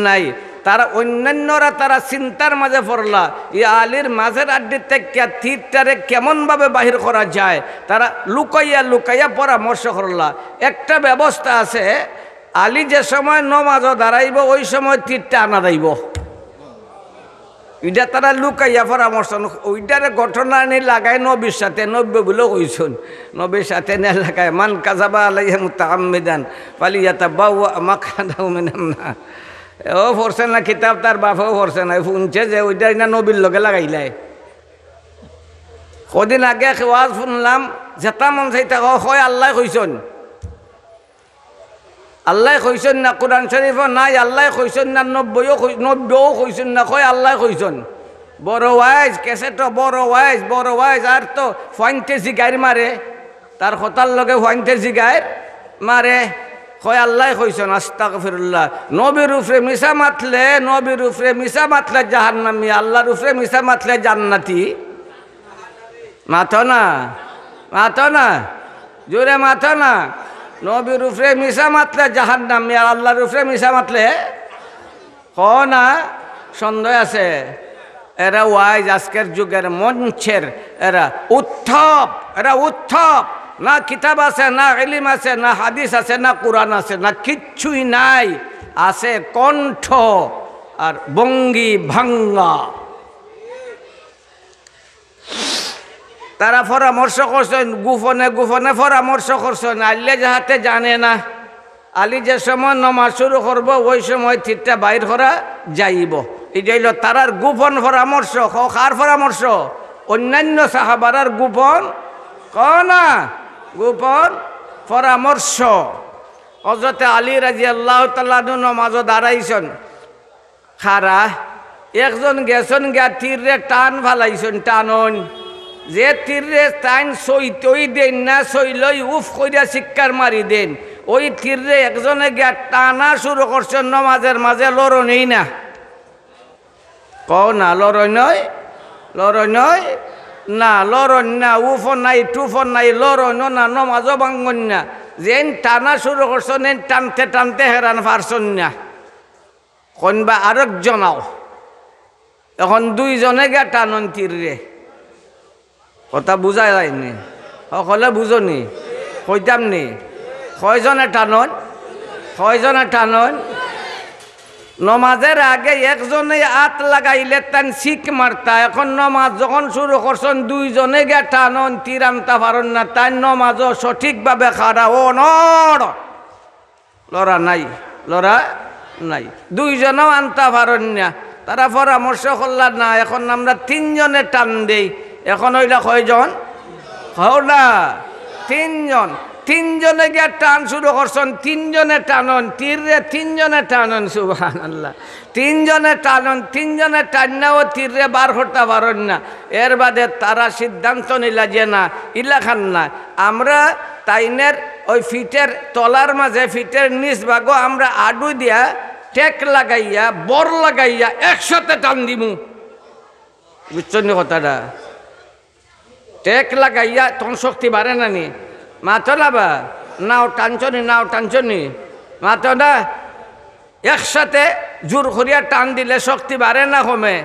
নাই। তারা অন্যান্যরা তারা চিন্তার মাঝে পড়লা, এই আলীর মাঝের আড্ডি থেকে তীরটারে কেমনভাবে বাহির করা যায়। তারা লুকাইয়া লুকাইয়া পরামর্শ করলা। একটা ব্যবস্থা আছে, আলী যে সময় নমাজও দাঁড়াইব ওই সময় তীরটা আনা যাইব। এটা তারা লুকাইয়া পরামর্শ, ওইটারে ঘটনা নিয়ে লাগায় নবীর সাথে, নব্বই বলেও কইছুন, নবীর সাথে নিয়ে লাগায় মান কাযাবা আলাইহি মুতাআম্মিদান ফালিয়াতাবাওয়া মাকআদাহু মিনান নার। ও পড়ছে না কিতাব, তার বাপও পড়ছে না, শুনছে যে ওইটা না নবীর লগে লাগাইলাই। কদিন আগে ওয়াজ শুনলাম, যেটা মন চাইতা হয় আল্লাহ কইছন, আল্লাহ কইছন না, কোরআন শরীফও নাই, আল্লাহ কইছন না, নব্বইও কইছন না, কয় আল্লাহ কইছন। বড় ওয়াইজ কেসেটো, বড় ওয়াইজ আর তো ফাইনতে জিগাইর মারে, তার কথার লগে ফাইনতে জিগাইর মারে, কয় আল্লাহ কইছন। আস্তাগফিরুল্লাহ। নবীর উপরে মিশা মাতলে, নবীর উপরে মিশা মাতলে জাহান্নামী, আল্লাহর উপরে মিশা মাতলে জান্নাতি। মাথো না, মাথো না, জোরে মাথো না। নবীর উপরে মিশা মাতলে জাহান্নামী, আর আল্লাহর উপরে মিশা মাতলে ক না, সন্দেহ আছে। এরা ওয়াইজ আজকের যুগের মঞ্চের এরা উত্থপ, এরা উত্থপ। না কিতাব আছে, না ইলম আছে, না হাদিস আছে, না কোরআন আছে, না কিচ্ছুই নাই। আছে কণ্ঠ আর বঙ্গি ভাঙ্গা। তারা পরামর্শ করছেন, গোপনে গোপনে পরামর্শ করছেন। আল্লাহ যাহাতে জানে না, আলী যে সময় নমাজ শুরু করব ওই সময় তীরটা বাইর করা যাইব। এটা হইল তারার গোপন পরামর্শ। কার পরামর্শ? অন্যান্য সাহাবারার গোপন না, গোপন পরামর্শ। হযরত আলী রাদিয়াল্লাহু তাআলা নমাজও দাঁড়াইছেন, খারা একজন গেছেন গিয়া তীরে টান ফালাইছেন, টানন যে তীরে টাইন সইতই দেন না, সইলই উফ কইরা চিৎকার মারি দেন। ওই তীরে একজনে গিয়া টানা শুরু করছেন, নমাজের মাঝে লড়নই না। কও না লড়ই নয়, লড়ই নয় না, লড়ন না, উফন নাই, টুফন নাই, লড়ন না, নমাজও ভাঙ্গন না। যেন টানা শুরু করছেন, টানতে টানতে হেরান পারছেন না। কোনবা আরেকজনাও, এখন দুইজনে গিয়া টানন তীরে। কথা বুঝা যায়নি, সকলে বুঝনি, কইতাম নি কয়জনে টানন, কয়জনে টানন। নমাজের আগে একজনে হাত লাগাইলে তান শিক মারতা। এখন নমাজ যখন শুরু করছেন দুইজনে গিয়া টানন, তীর আনতে পারেন না, তাই নমাজও সঠিকভাবে খাড়া ও নড়, লড়া নাই, লড়া নাই। দুইজনেও আনতে পারেন না, তারা পরামর্শ করলাম না, এখন আমরা তিনজনে টান দেই। এখন ওইটা কয়জন? হও না, তিনজন। তিনজনে গিয়া টান শুরু করছেন, তিনজনে টানন তীরে, তিনজনে টানন, সুবহানাল্লাহ। তিনজনে টানন, তিনজনে টান্নাও তীরে বার করতে পারেন না। এর বাদে তারা সিদ্ধান্ত নিলা যে না, ইলাখান না, আমরা তাইনের ওই ফিটের তলার মাঝে, ফিটের নিচ ভাগও আমরা আডু দিয়া টেক লাগাইয়া, বর লাগাইয়া একসাথে টান দিমু। বুঝছেন কথাটা? টেক লাগাইয়া তখন শক্তি বাড়ে না নি, মাথো না বা নাও টানছনি, নাও টানছনি, মাথো না। একসাথে জোর করিয়া টান দিলে শক্তি বাড়ে না কমে?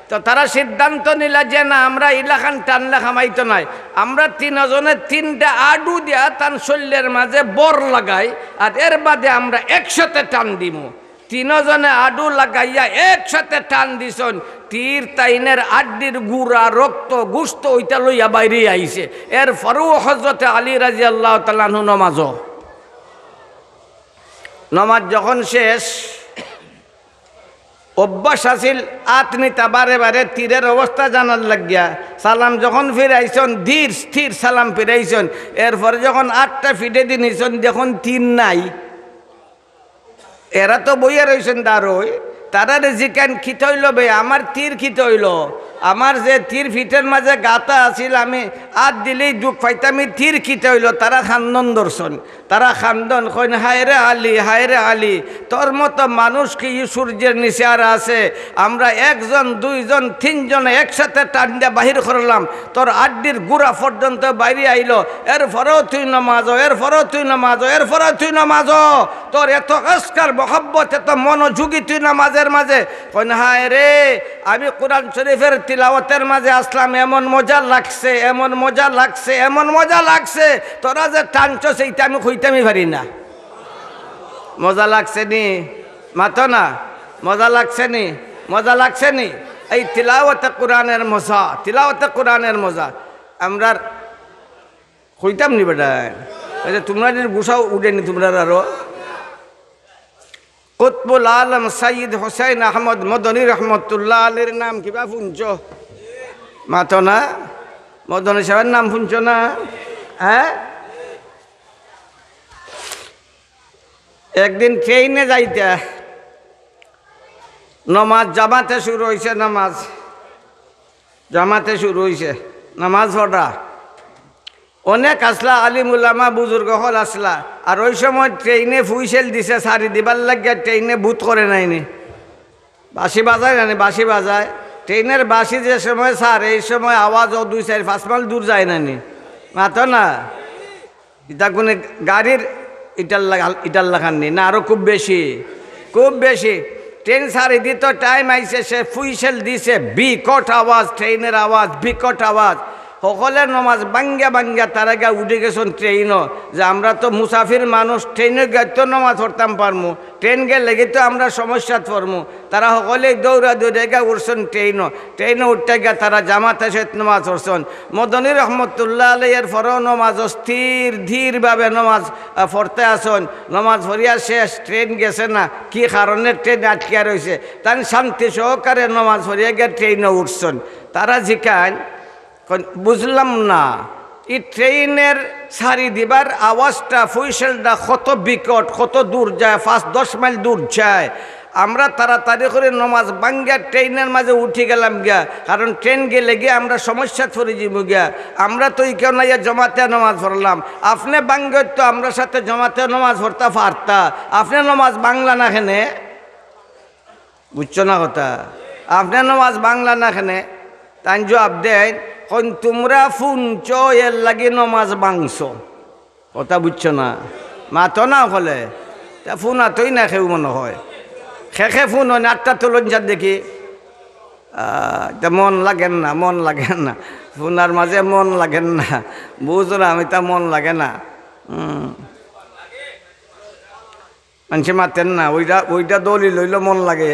তো তারা সিদ্ধান্ত নিলা যে না, আমরা ইলাখান টানলে খামাইতো নাই, আমরা তিনজনে তিনটা আডু দিয়া তান শরীরের মাঝে বর লাগাই, আর এর বাদে আমরা একসাথে টান দিমু। তিনজনে আডু লাগাইয়া একসাথে টান দিছন, তীর তাইনের আড্ডির গুড়া রক্ত গুস্ত ওইটা লইয়া বাইরে আইছে। এরপরেও হজরতে আলী রাদিয়াল্লাহু তাআলা আনহু নমাজ যখন শেষ, অভ্যাস আছিল আতনিতা বারে বারে তীরের অবস্থা জানার লাগিয়া সালাম যখন ফিরাইছেন ধীর স্থির সালাম ফিরাইছেন। এরপরে যখন 8টা ফিটে দিনইছেন যখন তীর নাই, এরা তো বইয়া রয়েছেন দাঁড়ই, তারা জিকান খিত হইল বে আমার তীর খিত হইল, আমার যে তীর ফিটের মাঝে গাতা আছিল আমি আত দিলেই দুঃখ পাইতামি তীর খিত হইল। তারা খান্দন দর্শন, তারা খান্দন কইন হায়রে আলী হায়রে আলী, তোর মতো মানুষ কি সূর্যের নিচে আর আছে? আমরা 1 জন 2 জন 3 জন একসাথে টান দিয়ে বাহির করলাম, তোর আড্ডির গুড়া পর্যন্ত বাইরে আইল, এরপরেও তুই নামাজো, এরপরেও তুই নামাজো, এরপরেও তুই নামাজো, তোর এত আসকার মহব্বত এত মনোযোগী তুই নামাজের মাঝে। কইন হায় রে, আমি কোরআন শরীফের তিলাওয়াতের মাঝে আসলাম, এমন মজা লাগছে, এমন মজা লাগছে, এমন মজা লাগছে, তোরা যে টানছো সেইটা আমি কইতামই পারি না। মজা লাগছে নি মাতো না? মজা লাগছে নি? মজা লাগছে নি? এই তিলাওয়াতে কোরআনের মজা, তিলাওয়াতে কোরআনের মজা আমরা কইতাম নি বেটা? তোমরা গুছাও উঠেনি তোমরা আরো। কুতবুল আলম সৈয়দ হুসাইন আহমদ মদনী রহমতুল্লাহ আলীর নাম কিবা শুনছ? মাতো না? মদনী সাহেবের নাম শুনছ না? হ্যাঁ, একদিন ট্রেনে যাইতে নমাজ জামাতে শুরু হয়েছে, নামাজ জামাতে শুরু হয়েছে, নামাজ পড়া অনেক আসলা, আলিমুল্লামা বুজুর্গ হল আসলা। আর ওই সময় ট্রেনে ফুইসেল দিছে সারি দিবার লাগিয়া ট্রেনে বুথ করে নাইনি, বাঁশি বাজায় নানি, বাঁশি বাজায় ট্রেনের বাঁশি যে সময় সার, এই সময় আওয়াজও 2-4-5 মাইল দূর যায় নানি। মাতো না? এটা কোনো গাড়ির ইটার লাগাননি না, আরো খুব বেশি, খুব বেশি। ট্রেন সারি দিত, টাইম আইসে, সে ফুইসেল দিছে, বিকট আওয়াজ, ট্রেনের আওয়াজ, বিকট আওয়াজ। সকলের নমাজ বাঙ্গা বাঙ্গা তারা গা উঠে গেছেন ট্রেনও, যে আমরা তো মুসাফির মানুষ, ট্রেনে গেলে তো নমাজ পড়তাম পারমু, ট্রেন গেলে তো আমরা সমস্যাত পড়মু। তারা সকলেই দৌড়া দৌড়ে গা উঠছেন ট্রেনে উঠতে গা তারা জামাতে সহিত নমাজ পড়ছেন। মদনী রহমতুল্লাহ আলাইয়ের পরও নমাজ স্থির ধীরভাবে নমাজ পড়তে আসন। নমাজ পড়িয়া শেষ, ট্রেন গেছে না, কি কারণে ট্রেন আটকিয়া রয়েছে, তাই শান্তি সহকারে নমাজ পড়িয়া গিয়ে ট্রেনে উঠছেন। তারা জিকান বুঝলাম না, এই ট্রেনের সারি দিবার আওয়াজটা, ফুইসেলটা কত বিকট, কত দূর যায়, 5-10 মাইল দূর যায়। আমরা তাড়াতাড়ি করে নমাজ বাঙ্গা ট্রেনের মাঝে উঠে গেলাম গিয়া, কারণ ট্রেন গেলে গিয়ে আমরা সমস্যা পড়ে যাব গিয়া। আমরা তো এই কেউ না জমাতে নমাজ পড়লাম, আপনি বাঙ্গা তো আমরা সাথে জমাতে নমাজ পড়তে পারতা, আপনি নমাজ বাংলা না খেনে, বুঝছো না কথা? আপনি নমাজ বাংলা না খেনে, তাই জবাব দেন তোমরা ফুনছ এর লাগে নমাজ বাংশ, কথা বুঝছো না? মাতো না হলে তা ফোন আতই না খেউ মনে হয়, খেখে ফোন হয় না, 8টা তোলন যার দেখি তা মন লাগেন না, মন লাগেন না, ফোনার মাঝে মন লাগেন না, বুঝলো? আমি তা মন লাগে না, মানুষে মাতেন না, ওইটা দলি লইল মন লাগে,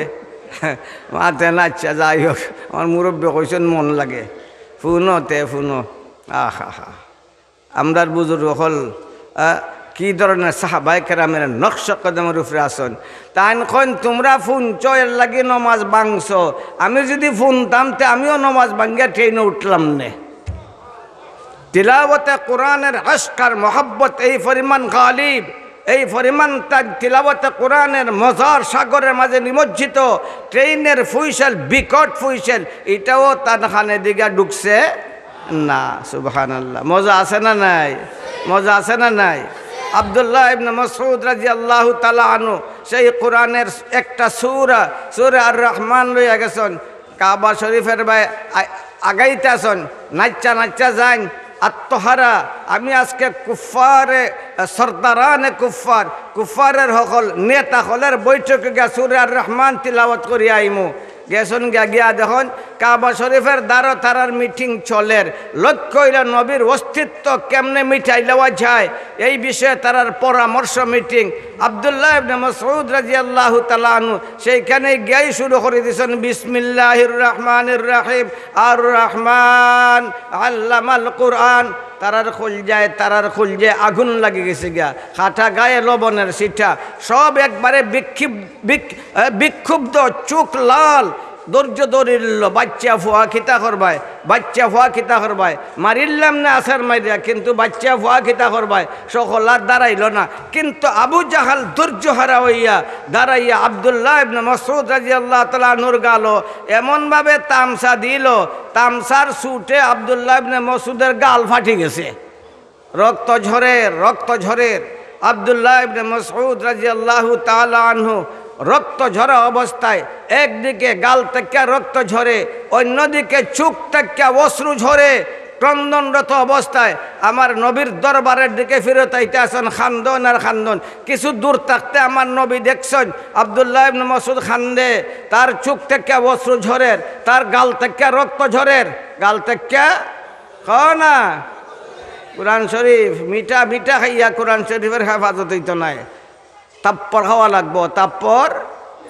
মাতেন। আচ্ছা যাই হোক, আমার মুরব্বী কইছেন মন লাগে, ফুনতে ফুনো। আহা হা, আমরার বুজুর্গ হল কি ধরনের সাহাবায়ে কেরামের নকশ কদমের উপরে আসন। তাই কন তোমরা ফুনছ এর লাগে নমাজ বাংশ, আমি যদি ফুনতাম তে আমিও নমাজ বাঙ্গিয়া ট্রেনে উঠলাম নে। তিলাওয়াতে কোরআনের আশকার মহব্বত এই পরিমাণ গালিব, এই পরিমাণ তার তিলাওয়াতে কোরআনের মজার সাগরের মাঝে নিমজ্জিত। ট্রেনের ফুইসেল, বিকট ফুইসেল, এটাও তার খানে দিকে ঢুকছে না। সুবহানাল্লাহ, মজা আছে না নাই? মজা আছে না নাই? আব্দুল্লাহ ইবনে মাসউদ রাদিয়াল্লাহু তাআলা আনহু সেই কোরআনের একটা সূরা আর রহমান লইয়া গেছেন, কাবা শরীফের আগাইতে আসন, নাচ্চা নাচ্চা যান আত্মহারা। আমি আজকে কুফারে সর্দারানে কুফারের সকল নেতা হলের বৈঠকে গিয়া সূরা আর রহমান তিলাওয়াত করি আইমু। গেছন গিয়া দেখুন কাবা শরীফের দ্বারা তারার মিটিং চলের, লক্ষ্য হইল নবীর অস্তিত্ব কেমনে মিটাই লওয়া যায় এই বিষয়ে তারার পরামর্শ মিটিং। আব্দুল্লাহ ইবনে মাসউদ রাদিয়াল্লাহু তাআলা আনহু সেইখানে গিয়াই শুরু করে দিয়েছেন বিসমিল্লাহির রহমানির রহিম আর রহমান আল্লামাল কোরআন। তারার খুলজায় আগুন লাগে গেছে গিয়া, খাটা গায়ে লবণের সিটা, সব একবারে বিক্ষুব্ধ, চোখ লাল, ধৈর্য ধরিল। বাচ্চা ফুয়া খিতা করবায়, বাচ্চা ফুয়া খিতা করবায়, মারিলাম না আসার মারিয়া, কিন্তু বাচ্চা ফুয়া খিতা করবায় সকল আর দাঁড়াইল না। কিন্তু আবু জাহাল ধৈর্য হারা হইয়া দাঁড়াইয়া আব্দুল্লাহ ইবনে মাসউদ রাদিয়াল্লাহু তাআলা আনহুর গাল এমনভাবে তামসা দিল, তামসার সুটে আব্দুল্লাহ ইবনে মাসউদের গাল ফাটি গেছে, রক্ত ঝরের। আব্দুল্লাহ ইবনে মাসউদ রাদিয়াল্লাহু তাআলা আনহু রক্ত ঝরা অবস্থায় একদিকে গাল থেকে রক্ত ঝরে, অন্যদিকে চোখ থেকে অশ্রু ঝরে, ক্রন্দনরত অবস্থায় আমার নবীর দরবারের দিকে ফিরত আইতে আসেন, খান্দন আর খান্দন। কিছু দূর থাকতে আমার নবী দেখছেন আব্দুল্লাহ ইবনে মাসউদ খান্দে, তার চোখ থেকে অশ্রু ঝরের, তার গাল থেকে রক্ত ঝরের। গাল থেকে খাও না কোরআন শরীফ, মিঠা মিঠা খাইয়া কোরআন শরীফের হেফাজত হইতো নাই, তাপ্পর খাওয়া লাগবো, তাপ্পর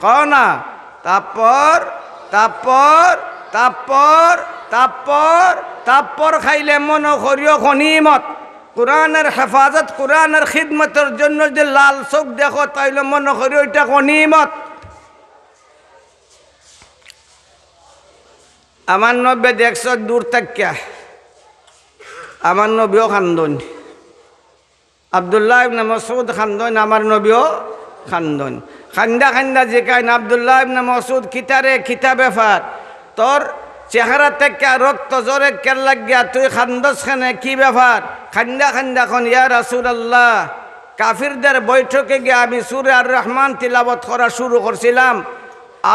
খাও না, তাপ্পর তাপ্পর তাপ্পর তাপ্পর তাপ্পর খাইলে মনে করিও গনিমত। কোরআনের হেফাজত, কোরআনের খিদমতের জন্য যদি লাল চোখ দেখো তাইলে মনে করিও এটা গনিমত। আমার নব্বে দেখছ দূর থাকিয়া, আমার নবীও খান্দন, আব্দুল্লাহ ইবনে মাসউদ খান্দন, আমার নবীও খান্দন। খান্দা খান্দা জিকাইন আব্দুল্লাহ ইবনে মাসউদ কিতারে কিতা ব্যাপার, তোর চেহারা থেকে রক্ত জোরে কেন লাগিয়া তুই খান্দস খানে, কি ব্যাপার? খান্দা খান্দা খন ইয়া রাসূলুল্লাহ, কাফিরদের বৈঠকে গিয়ে আমি সূরা আর রহমান তিলাবত করা শুরু করছিলাম।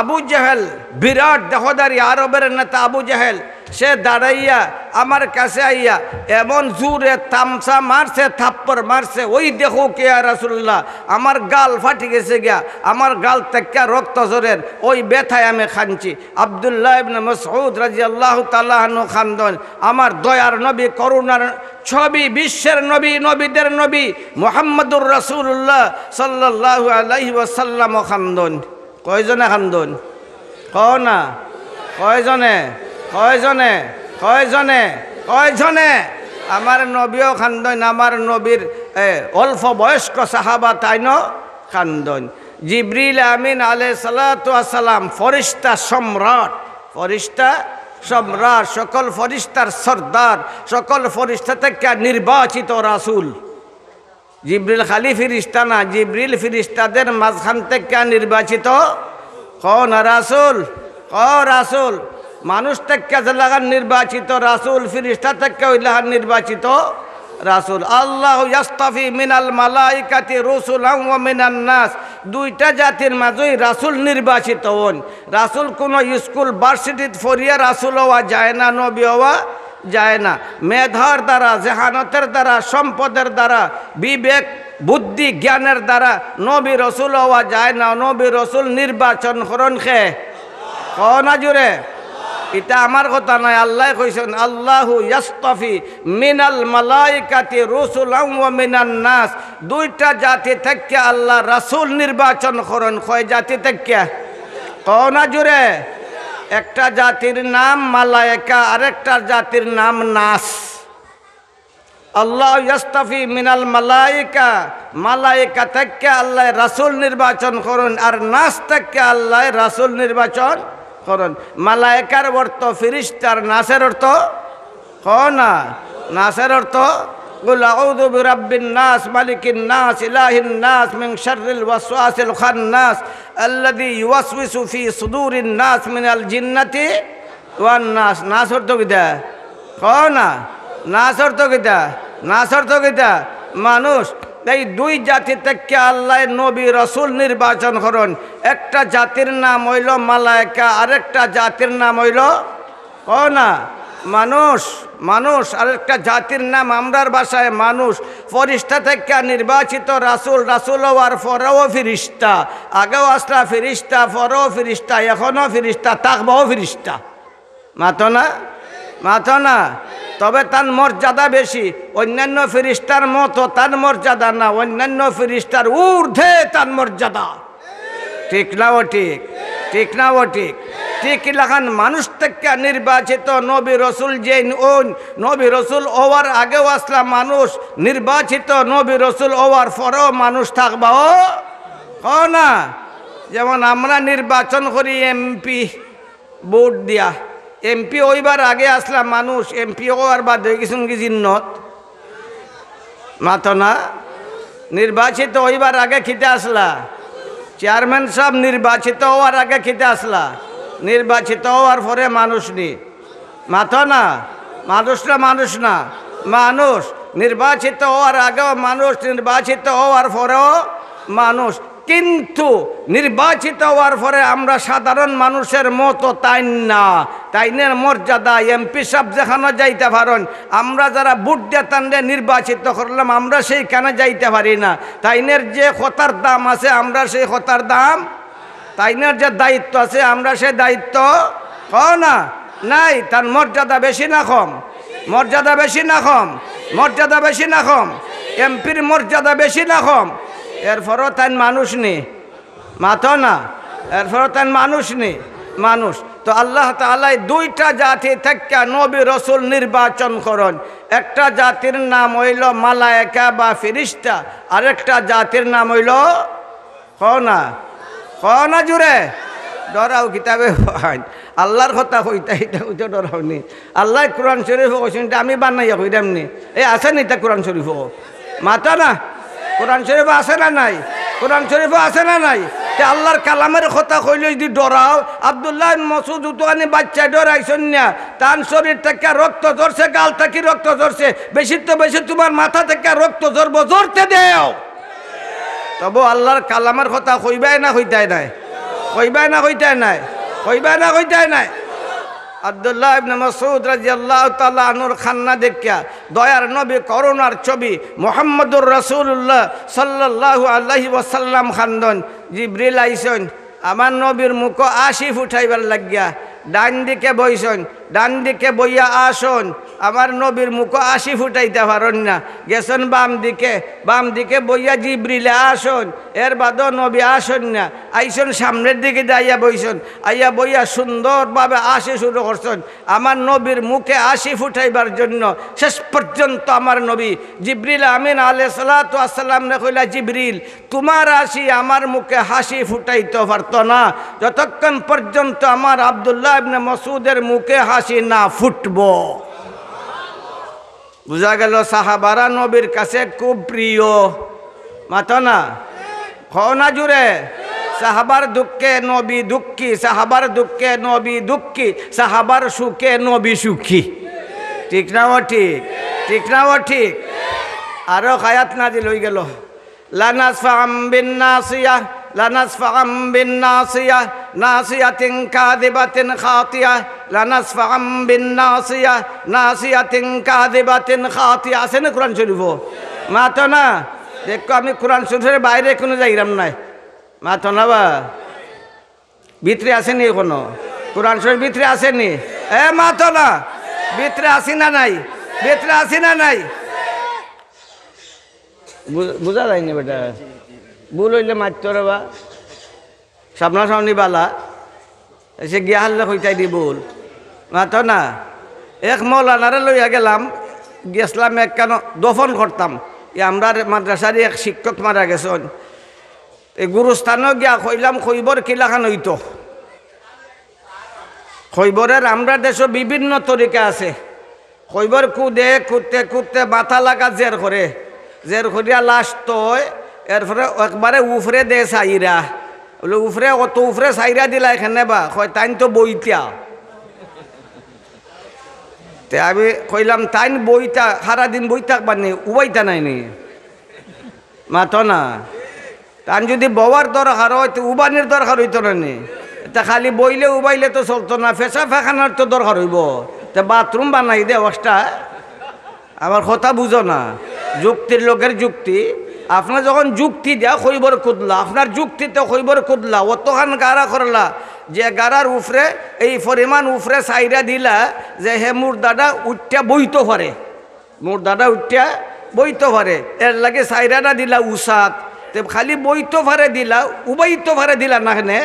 আবু জাহেল, বিরাট দেহদারি আরবের নেতা আবু জাহেল, সে দাঁড়াইয়া আমার কাছে আইয়া এমন জোরে তামসা মারছে, থাপ্পড় মারছে, ওই দেখো কে রাসূলুল্লাহ, আমার গাল ফাটি গেছে গিয়া, আমার গাল থেকে রক্ত জোরের, ওই ব্যথায় আমি খানছি। আব্দুল্লাহ ইবনে মাসউদ রাদিয়াল্লাহু তাআলা আনহু খান্দন, আমার দয়ার নবী, করুণার ছবি, বিশ্বের নবী, নবীদের নবী মুহাম্মদুর রাসূলুল্লাহ সাল্লাল্লাহু আলাইহি ওয়াসাল্লাম খান্দন। কয়জনে খান্দন? কও না, কয়জনে? কয়জনে? কয়জনে? কয়জনে? আমার নবীও খান্দন, আমার নবীর অল্প বয়স্ক সাহাবা তাইন খান্দন। জিবরিল আমিন আলাইহিস সালাতু ওয়াস সালাম ফেরেশতা সম্রাট, ফেরেশতা সম্রাট, সকল ফেরেশতার সরদার, সকল ফেরেশতা থেকে নির্বাচিত রাসূল। জিবরিল খালি ফিরিস্তা না, জিবরিল ফিরিস্তাদের মাঝখান থেকে নির্বাচিত। কোন রাসূল? রাসূল মানুষ থেকে লাগান নির্বাচিত রাসূল, ফিরিস্তা থেকে ওই লাগান নির্বাচিত রাসূল। আল্লাহু ইয়াস্তাফি মিনাল মালাইকাতি রুসুলান ওয়া মিনান নাস, দুইটা জাতির মাঝেই রাসূল নির্বাচিত হন। রাসূল কোন স্কুল ভার্সিটিতে পড়িয়া রাসূল হওয়া যায় না, নবী হওয়া যায় না। মেধার দ্বারা, জেহানতের দ্বারা, সম্পদের দ্বারা, বিবেক বুদ্ধি জ্ঞানের দ্বারা নবী রসুল হওয়া যায় না। নবী রসুল নির্বাচন করেন খে, না জুড়ে, এটা আমার কথা নয়, আল্লাহ কইছেন আল্লাহু ইয়াস্তাফি মিনাল মালাইকাতি রুসুলান ওয়া মিনান নাস, দুইটা জাতি থেকে আল্লাহ রাসূল নির্বাচন করেন। কয় জাতি থেকে? না জুড়ে। একটা জাতির নাম মালায়েকা, আরেকটা জাতির নাম নাস। আল্লাহ ইয়াস্তাফি মিনাল মালায়েকা, মালায়েকা থেকে আল্লাহ রাসূল নির্বাচন করুন, আর নাস থেকে আল্লাহ রাসূল নির্বাচন করুন। মালায়েকার অর্থ ফেরেশতার, নাসের অর্থ না, নাসের অর্থ কুল আউযু বিরাব্বিন নাস মালিকিন নাস ইলাহিন নাস মিন শাররিল ওয়াসওয়াসিল খান্নাস আল্লাযী ইউওয়াসওয়িসু ফি সুদুরিন নাস মিনাল জিন্নাতি ওয়ান নাস। নাস অর্থ কিটা? না, নাস অর্থ কিটা? নাস অর্থ কিটা? মানুষ। এই দুই জাতি থেকে আল্লাহ নবী রসুল নির্বাচন করুন। একটা জাতির নাম হইল মালায়েকা, আরেকটা জাতির নাম হইল না মানুষ মানুষ আরেকটা জাতির নাম আমরার ভাষায় মানুষ। ফেরেশতা থেকে নির্বাচিত রাসূল, রাসূল হওয়ার পরেও ফেরেশতা, আগেও আসলা ফেরেশতা, পরেও ফেরেশতা, এখনও ফেরেশতা, থাকবেও ফেরেশতা। মাতো না, মাতো না। তবে তার মর্যাদা বেশি, অন্যান্য ফেরেশতার মতো তার মর্যাদা না, অন্যান্য ফেরেশতার ঊর্ধ্বে তার মর্যাদা। ঠিক না ও ঠিক? ঠিক না ও ঠিক? ঠিক লাগান মানুষ থেকে নির্বাচিত নবী রসুল যে নবী রসুল হওয়ার আগেও আসলা মানুষ, নির্বাচিত নবী রসুল হওয়ার পরেও মানুষ থাকবাও না। যেমন আমরা নির্বাচন করি এমপি ভোট দিয়া, এমপি হইবার আগে আসলা মানুষ, এমপি হওয়ার বাদ হয়ে গেছুন কি জিন্নত মাতো না। নির্বাচিত হইবার আগে খিতে আসলা চেয়ারম্যান সাহেব, নির্বাচিত হওয়ার আগে খিতে আসলা, নির্বাচিত হওয়ার পরে মানুষ নি মাথো না। মানুষরা মানুষ না, মানুষ। নির্বাচিত হওয়ার আগেও মানুষ, নির্বাচিত হওয়ার পরেও মানুষ। কিন্তু নির্বাচিত হওয়ার পরে আমরা সাধারণ মানুষের মতো তাই না, তাইনের মর্যাদা এমপি সাহেব যেখানে যাইতে পারেন, আমরা যারা ভোট দিয়ে নির্বাচিত করলাম আমরা সেইখানে যাইতে পারি না। তাইনের যে কথার দাম আছে আমরা সেই কথার দাম, তাইনের যে দায়িত্ব আছে আমরা সেই দায়িত্ব না নাই। তার মর্যাদা বেশি না কম? মর্যাদা বেশি না কম? মর্যাদা বেশি না কম? এমপির মর্যাদা বেশি না কম? এরপরও তাই মানুষ নেই মাথো না, এরপরও তাই মানুষ নেই মানুষ। তো আল্লাহ তাআলা দুইটা জাতি থেকে নবী রসুল নির্বাচন করেন। একটা জাতির নাম হইল মালায়েকা বা ফেরেশতা, আরেকটা জাতির নাম হইল না জুড়ে ডরাও কিতাবে আল্লাহর কথা কইতা এটা কইতে ডরাও নি। আল্লাহ কোরআন শরীফ কইছেন, আমি বানাইয়া কইরাম নি। এই আছে নি তা কোরআন শরীফ মাথো না? কোরআন শরীফ আছে না নাই? কোরআন শরীফ আছে না নাই? তে আল্লাহর কালামের কথা কইলে যদি ডরাও, আব্দুল্লাহ মাসউদ উতোয়ানি বাচ্চা ডরাইছেন না, তার শরীর থেকে রক্ত ঝরছে, গাল থেকে রক্ত ঝরছে, বেশি তো বেশি তোমার মাথা থেকে রক্ত ঝরবো, ঝরতে দেও। তবু আল্লাহর কালামের কথা কইবাই না কইতাই নাই? কইবাই না কইতাই নাই? কইবাই না কইতাই নাই? আব্দুল্লাহ ইবনে মাসউদ রাদিয়াল্লাহু তাআলা আনহুর খান্না দেখিয়া দয়ার নবী করুণার ছবি মুহাম্মদুর রাসূলুল্লাহ সাল্লাল্লাহু আলাইহি ওয়াসাল্লাম খান্দন। জিবরিল আইসন, আমার নবীর মুখ আশি ফুটাইবার লাগিয়া ডান দিকে বইসন, ডান দিকে বইয়া আসন, আমার নবীর মুখ আশি ফুটাইতে পারেন না। গেছেন বাম দিকে বইয়া জিবরিলে আসন, এর বাদও নবী আসন না, আইসন সামনের দিকে যাইয়া বইসন, আইয়া বইয়া সুন্দরভাবে আশি শুরু করছেন। আমার নবীর মুখে আশি ফুটাইবার জন্য শেষ পর্যন্ত আমার নবী জিবরিল আমিন আলাইহিস সালাতু ওয়াস সালাম নে কইলা, জিবরিল তোমার আশি আমার মুখে হাসি ফুটাইতে পারত না যতক্ষণ পর্যন্ত আমার আব্দুল্লাহ ইবনে মাসউদের মুখে হাসি না ফুটবো। বুঝা গেল সাহাবারা নবীর কাছে খুব প্রিয় মাথো না। না জুড়ে সাহাবার দুঃখে নবী দুঃখী, সাহাবার দুঃখে নবী দুঃখী, সাহাবার সুখে নবী সুখী। ঠিক না ও ঠিক? ঠিক না ও ঠিক? আরো আয়াত নাজিল হয়ে গেল, লানাসফাম বিন নাসিয়া, লানাসফাম বিন নাসিয়া, নাসিয়াতিন কাযিবাতিন খাতিয়া, লানাসফাম বিন নাসিয়া, নাসিয়াতিন কাযিবাতিন খাতিয়া। আছে না কোরআন শরীফ? মাতো না। দেখো আমি কোরআন শরীফের বাইরে কোনো যাইরাম নাই মাতো না। বা ভিতরে আসেনি কোনো কোরআন শরীফ ভিতরে আসেনি? মাতো না, ভিতরে আসি না নাই? ভিতরে আসি না নাই? বুঝা যায়নি বেটা, ভুল হইলে মারত রে বা সামনা সামনি বালা এসে গিয়া হারলে হইতাই দি ভুল মাতো না। এক মৌলানারে লইয়া গেলাম, গেছিলাম এক কেন দফন করতাম। আমরা মাদ্রাসারই এক শিক্ষক মারা গেছেন, এই গুরুস্থানও গিয়া কইলাম খৈবর কিলাখান হইতো। খৈবরের আমরা দেশে বিভিন্ন তরিকা আছে। খৈবর কুদতে মাথা লাগা জের করে, জের করিয়া লাস্ট এরপরে একবারে উফরে দে সাইরা, বলে উফরে অত উফরে সাইরা দিলা এখানে বা কয় তাইন তো বইতা। তে আমি কইলাম তাইন বইতা সারাদিন বই থাকবার নেই, উবাইতা নাই নি মাতো না। তান যদি বওয়ার দরকার হয় তো উবানির দরকার হইতো না নি। তা খালি বইলে উবাইলে তো চলতো না, ফেসা ফেখানার তো দরকার হইব। তা বাথরুম বানাই দে অবস্থা আমার কথা বুঝো না যুক্তির লোকের যুক্তি আপনার যখন যুক্তি দেয়া খৈবর কুদলা আপনার যুক্তিতে খৈবর কুদলা অতখান গাড়া করলা যে গাড়ার উফরে এই পরিমাণ উফরে সাইরা দিলা যে হে মুর্দাটা উঠটা বইতে পারে মুর্দাটা উঠটা বইতে পারে এর লাগে সাইরাটা দিলা উসাত তে খালি বইতে পারে দিলা উবাইতে পারে দিলা না এখানে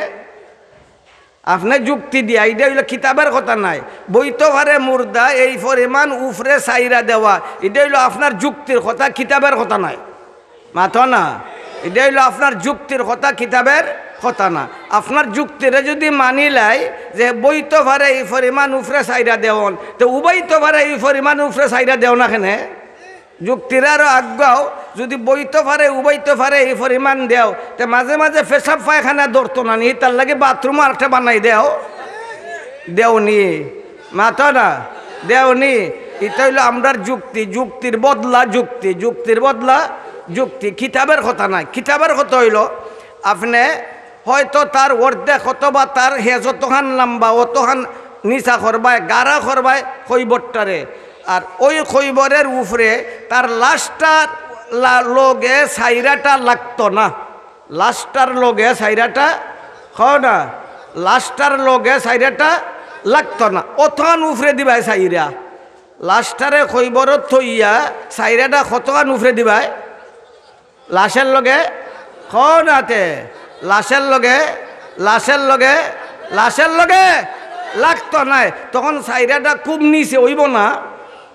আপনার যুক্তি দিয়া এটা হইলো কিতাবের কথা নাই বইতে পারে মুর্দা এই পরিমাণ উফরে সাইরা দেওয়া এটা হইলো আপনার যুক্তির কথা কিতাবের কথা নাই মাথা না এটা হইলো আপনার যুক্তির কথা কিতাবের কথা না আপনার যুক্তিরে যদি মানি লাই যে বইতে পারে এই পরিমাণ উফরে সাইরা দেওন তো উবাইতে পারে এই পরিমাণ উফরে সাইরা দেও না কেনে যুক্তির আরও আজ্ঞাও যদি বইতে পারে উবাইতে পারে এই পরিমাণ দেও তো মাঝে মাঝে পেশাব পায়খানা ধরতো না নি তার লাগে বাথরুম আরেকটা বানাই দেওনি মাথা না দেওনি এটা হইলো আমরার যুক্তি যুক্তির বদলা যুক্তির বদলা যুক্তি কিতাবের কথা নাই কিতাবের কথা হইল আপনি হয়তো তার অর্ধেক অথবা তার হে যতখান লম্বা অতখান নিচা করবায় গাড়া করবায় খৈবরটারে আর ওই খৈবরের উপরে তার লাশটার লগে সাইরাটা লাগতো না লাশটার লগে সাইরাটা না লাশটার লগে সাইরাটা লাগতো না অতখান উফরে দিবাই সাইরা লাশটারে খৈবরত থইয়া সাইরাটা কতখান উফরে দিবাই লাশের লগে নাতে লাশের লগে লাগতো নাই তখন সাইরাটা খুব নিচে হইব না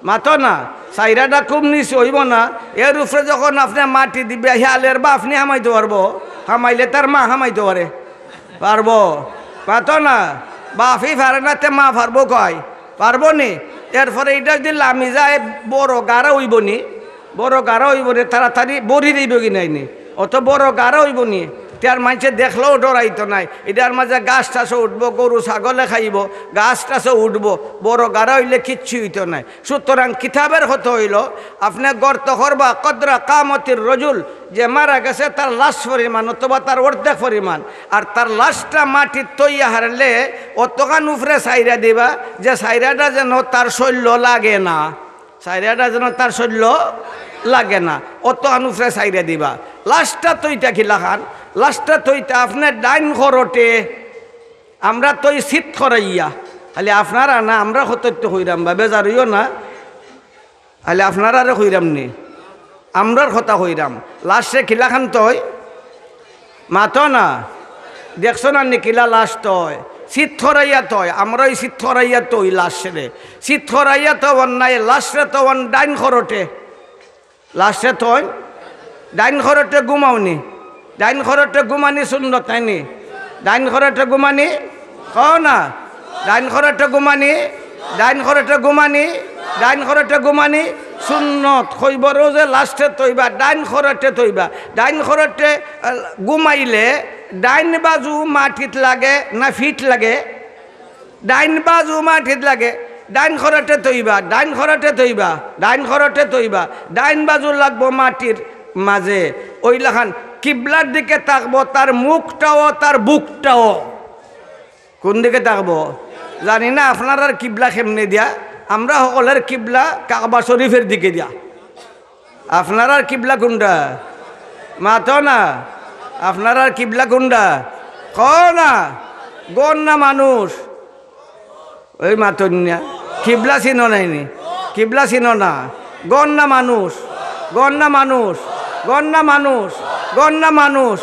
মাতো না সাইরাটা খুব নিচে হইব না এর উপরে যখন আপনি মাটি দিবে হিয়ালের বা আপনি হামাইতে পারবো হামাইলে তার মা হামাইতে পারবো মাতো না বাফি পারে না তে মা পারবো কয় পারবো নি এরপরে এটা যদি লামি যায় বড় গাড়া হইব নি বড় গাড়া হইব নি তাড়াতাড়ি বড়ি দিব কি নাইনি অত বড় গাড়া হইব নি তার মানুষে দেখলেও ডরাইতো নাই এটার মাঝে গাছ টাছও উঠবো গরু ছাগলে খাইব গাছ টাছও উঠবো বড় গাড়া হইলে কিচ্ছু হইতো নাই সুতরাং কিতাবের হতো হইল আপনি গর্ত করবা কদরা কামতির রজুল যে মারা গেছে তার লাশ পরিমাণ অথবা তার অর্ধেক পরিমাণ আর তার লাশটা মাটির তৈয়া হারলে অতখান উপরে সাইরা দিবা যে সাইরাটা যেন তার শৈল্য লাগে না সাইরাটা যেন তার শৈল্য লাগে না অতখান উপরে সাইরা দিবা লাশটা তৈটা খিলা খান লাশটা তৈটা আপনার ডাইন খরটে আমরা তৈ শীত খরাইয়া খালি আপনারা না আমরা হতত্য হইরাম বা বেজার হইও না খালি আপনারা আরে হইরাম নি আমরার কথা হইরাম লাশে কিলা খান তৈ মাতো না দেখছো না নি কিলা লাশ তয় শীত খরাইয়া তয় আমরা ওই শীত খরাইয়া তৈ লাশে শীত খরাইয়া তো নাই লাশে তো ডাইন খরটে লাশে তয় ডাইন খরটে ঘুমাওনি ডাইন খরটে ঘুমানি সুন্নত নাইনি ডাইন খরটে ঘুমানি কও না ডাইন খরটে ঘুমানি ডাইন খরটে ঘুমানি ডাইন খরটে ঘুমানি সুন্নত খৈবরও যে লাস্টে তৈবা ডাইন খরটে তৈবা ডাইন খরটে ঘুমাইলে ডাইন বাজু মাটিত লাগে না ফিট লাগে ডাইন বাজু মাটিত লাগে ডাইন খরটে তৈবা ডাইন খরটে তৈবা ডাইন খরটে তৈবা ডাইন বাজু লাগবো মাটির মাঝে ওই লাখান কিবলার দিকে তাকবো তার মুখটাও তার বুকটাও কোন দিকে তাকবো জানি না আপনার আর কিবলা কেমনে দিয়া আমরা সকলের কিবলা কাবা শরীফের দিকে দিয়া আপনার আর কিবলা কোনটা মাতো না আপনার আর কিবলা কোনটা কও না গন না মানুষ ওই মাতো না কিবলা চিনো নাইনি কিবলা চিনো না গন না মানুষ গন না মানুষ গন না মানুষ গন না মানুষ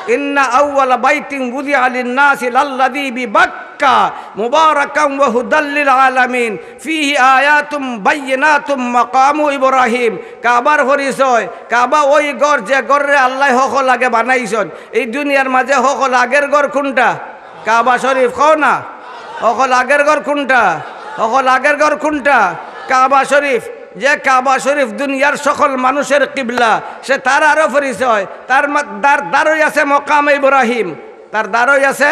ইন্না আউওয়ালা বাইতিন বুদিআ লিন-নাসি লাল্লাযী বিবাক্কা মুবারাকান ওয়া হুদাল লিল আলামিন ফীহি আয়াতুম বাইয়িনাতুম মাকামু ইব্রাহিম কাবার পরিচয় কাবা ওই ঘর যে ঘরে আল্লাহ সকল আগে বানাইছেন এই দুনিয়ার মাঝে সকল আগের ঘর কোনটা কাবা শরীফ কও না সকল আগের ঘর কোনটা সকল আগের ঘর কোনটা কাবা শরীফ যে কাবা শরীফ দুনিয়ার সকল মানুষের কিবলা সে তার আরো পরিচয় তার দ্বারই আছে মকাম ইব্রাহিম তার দ্বারই আছে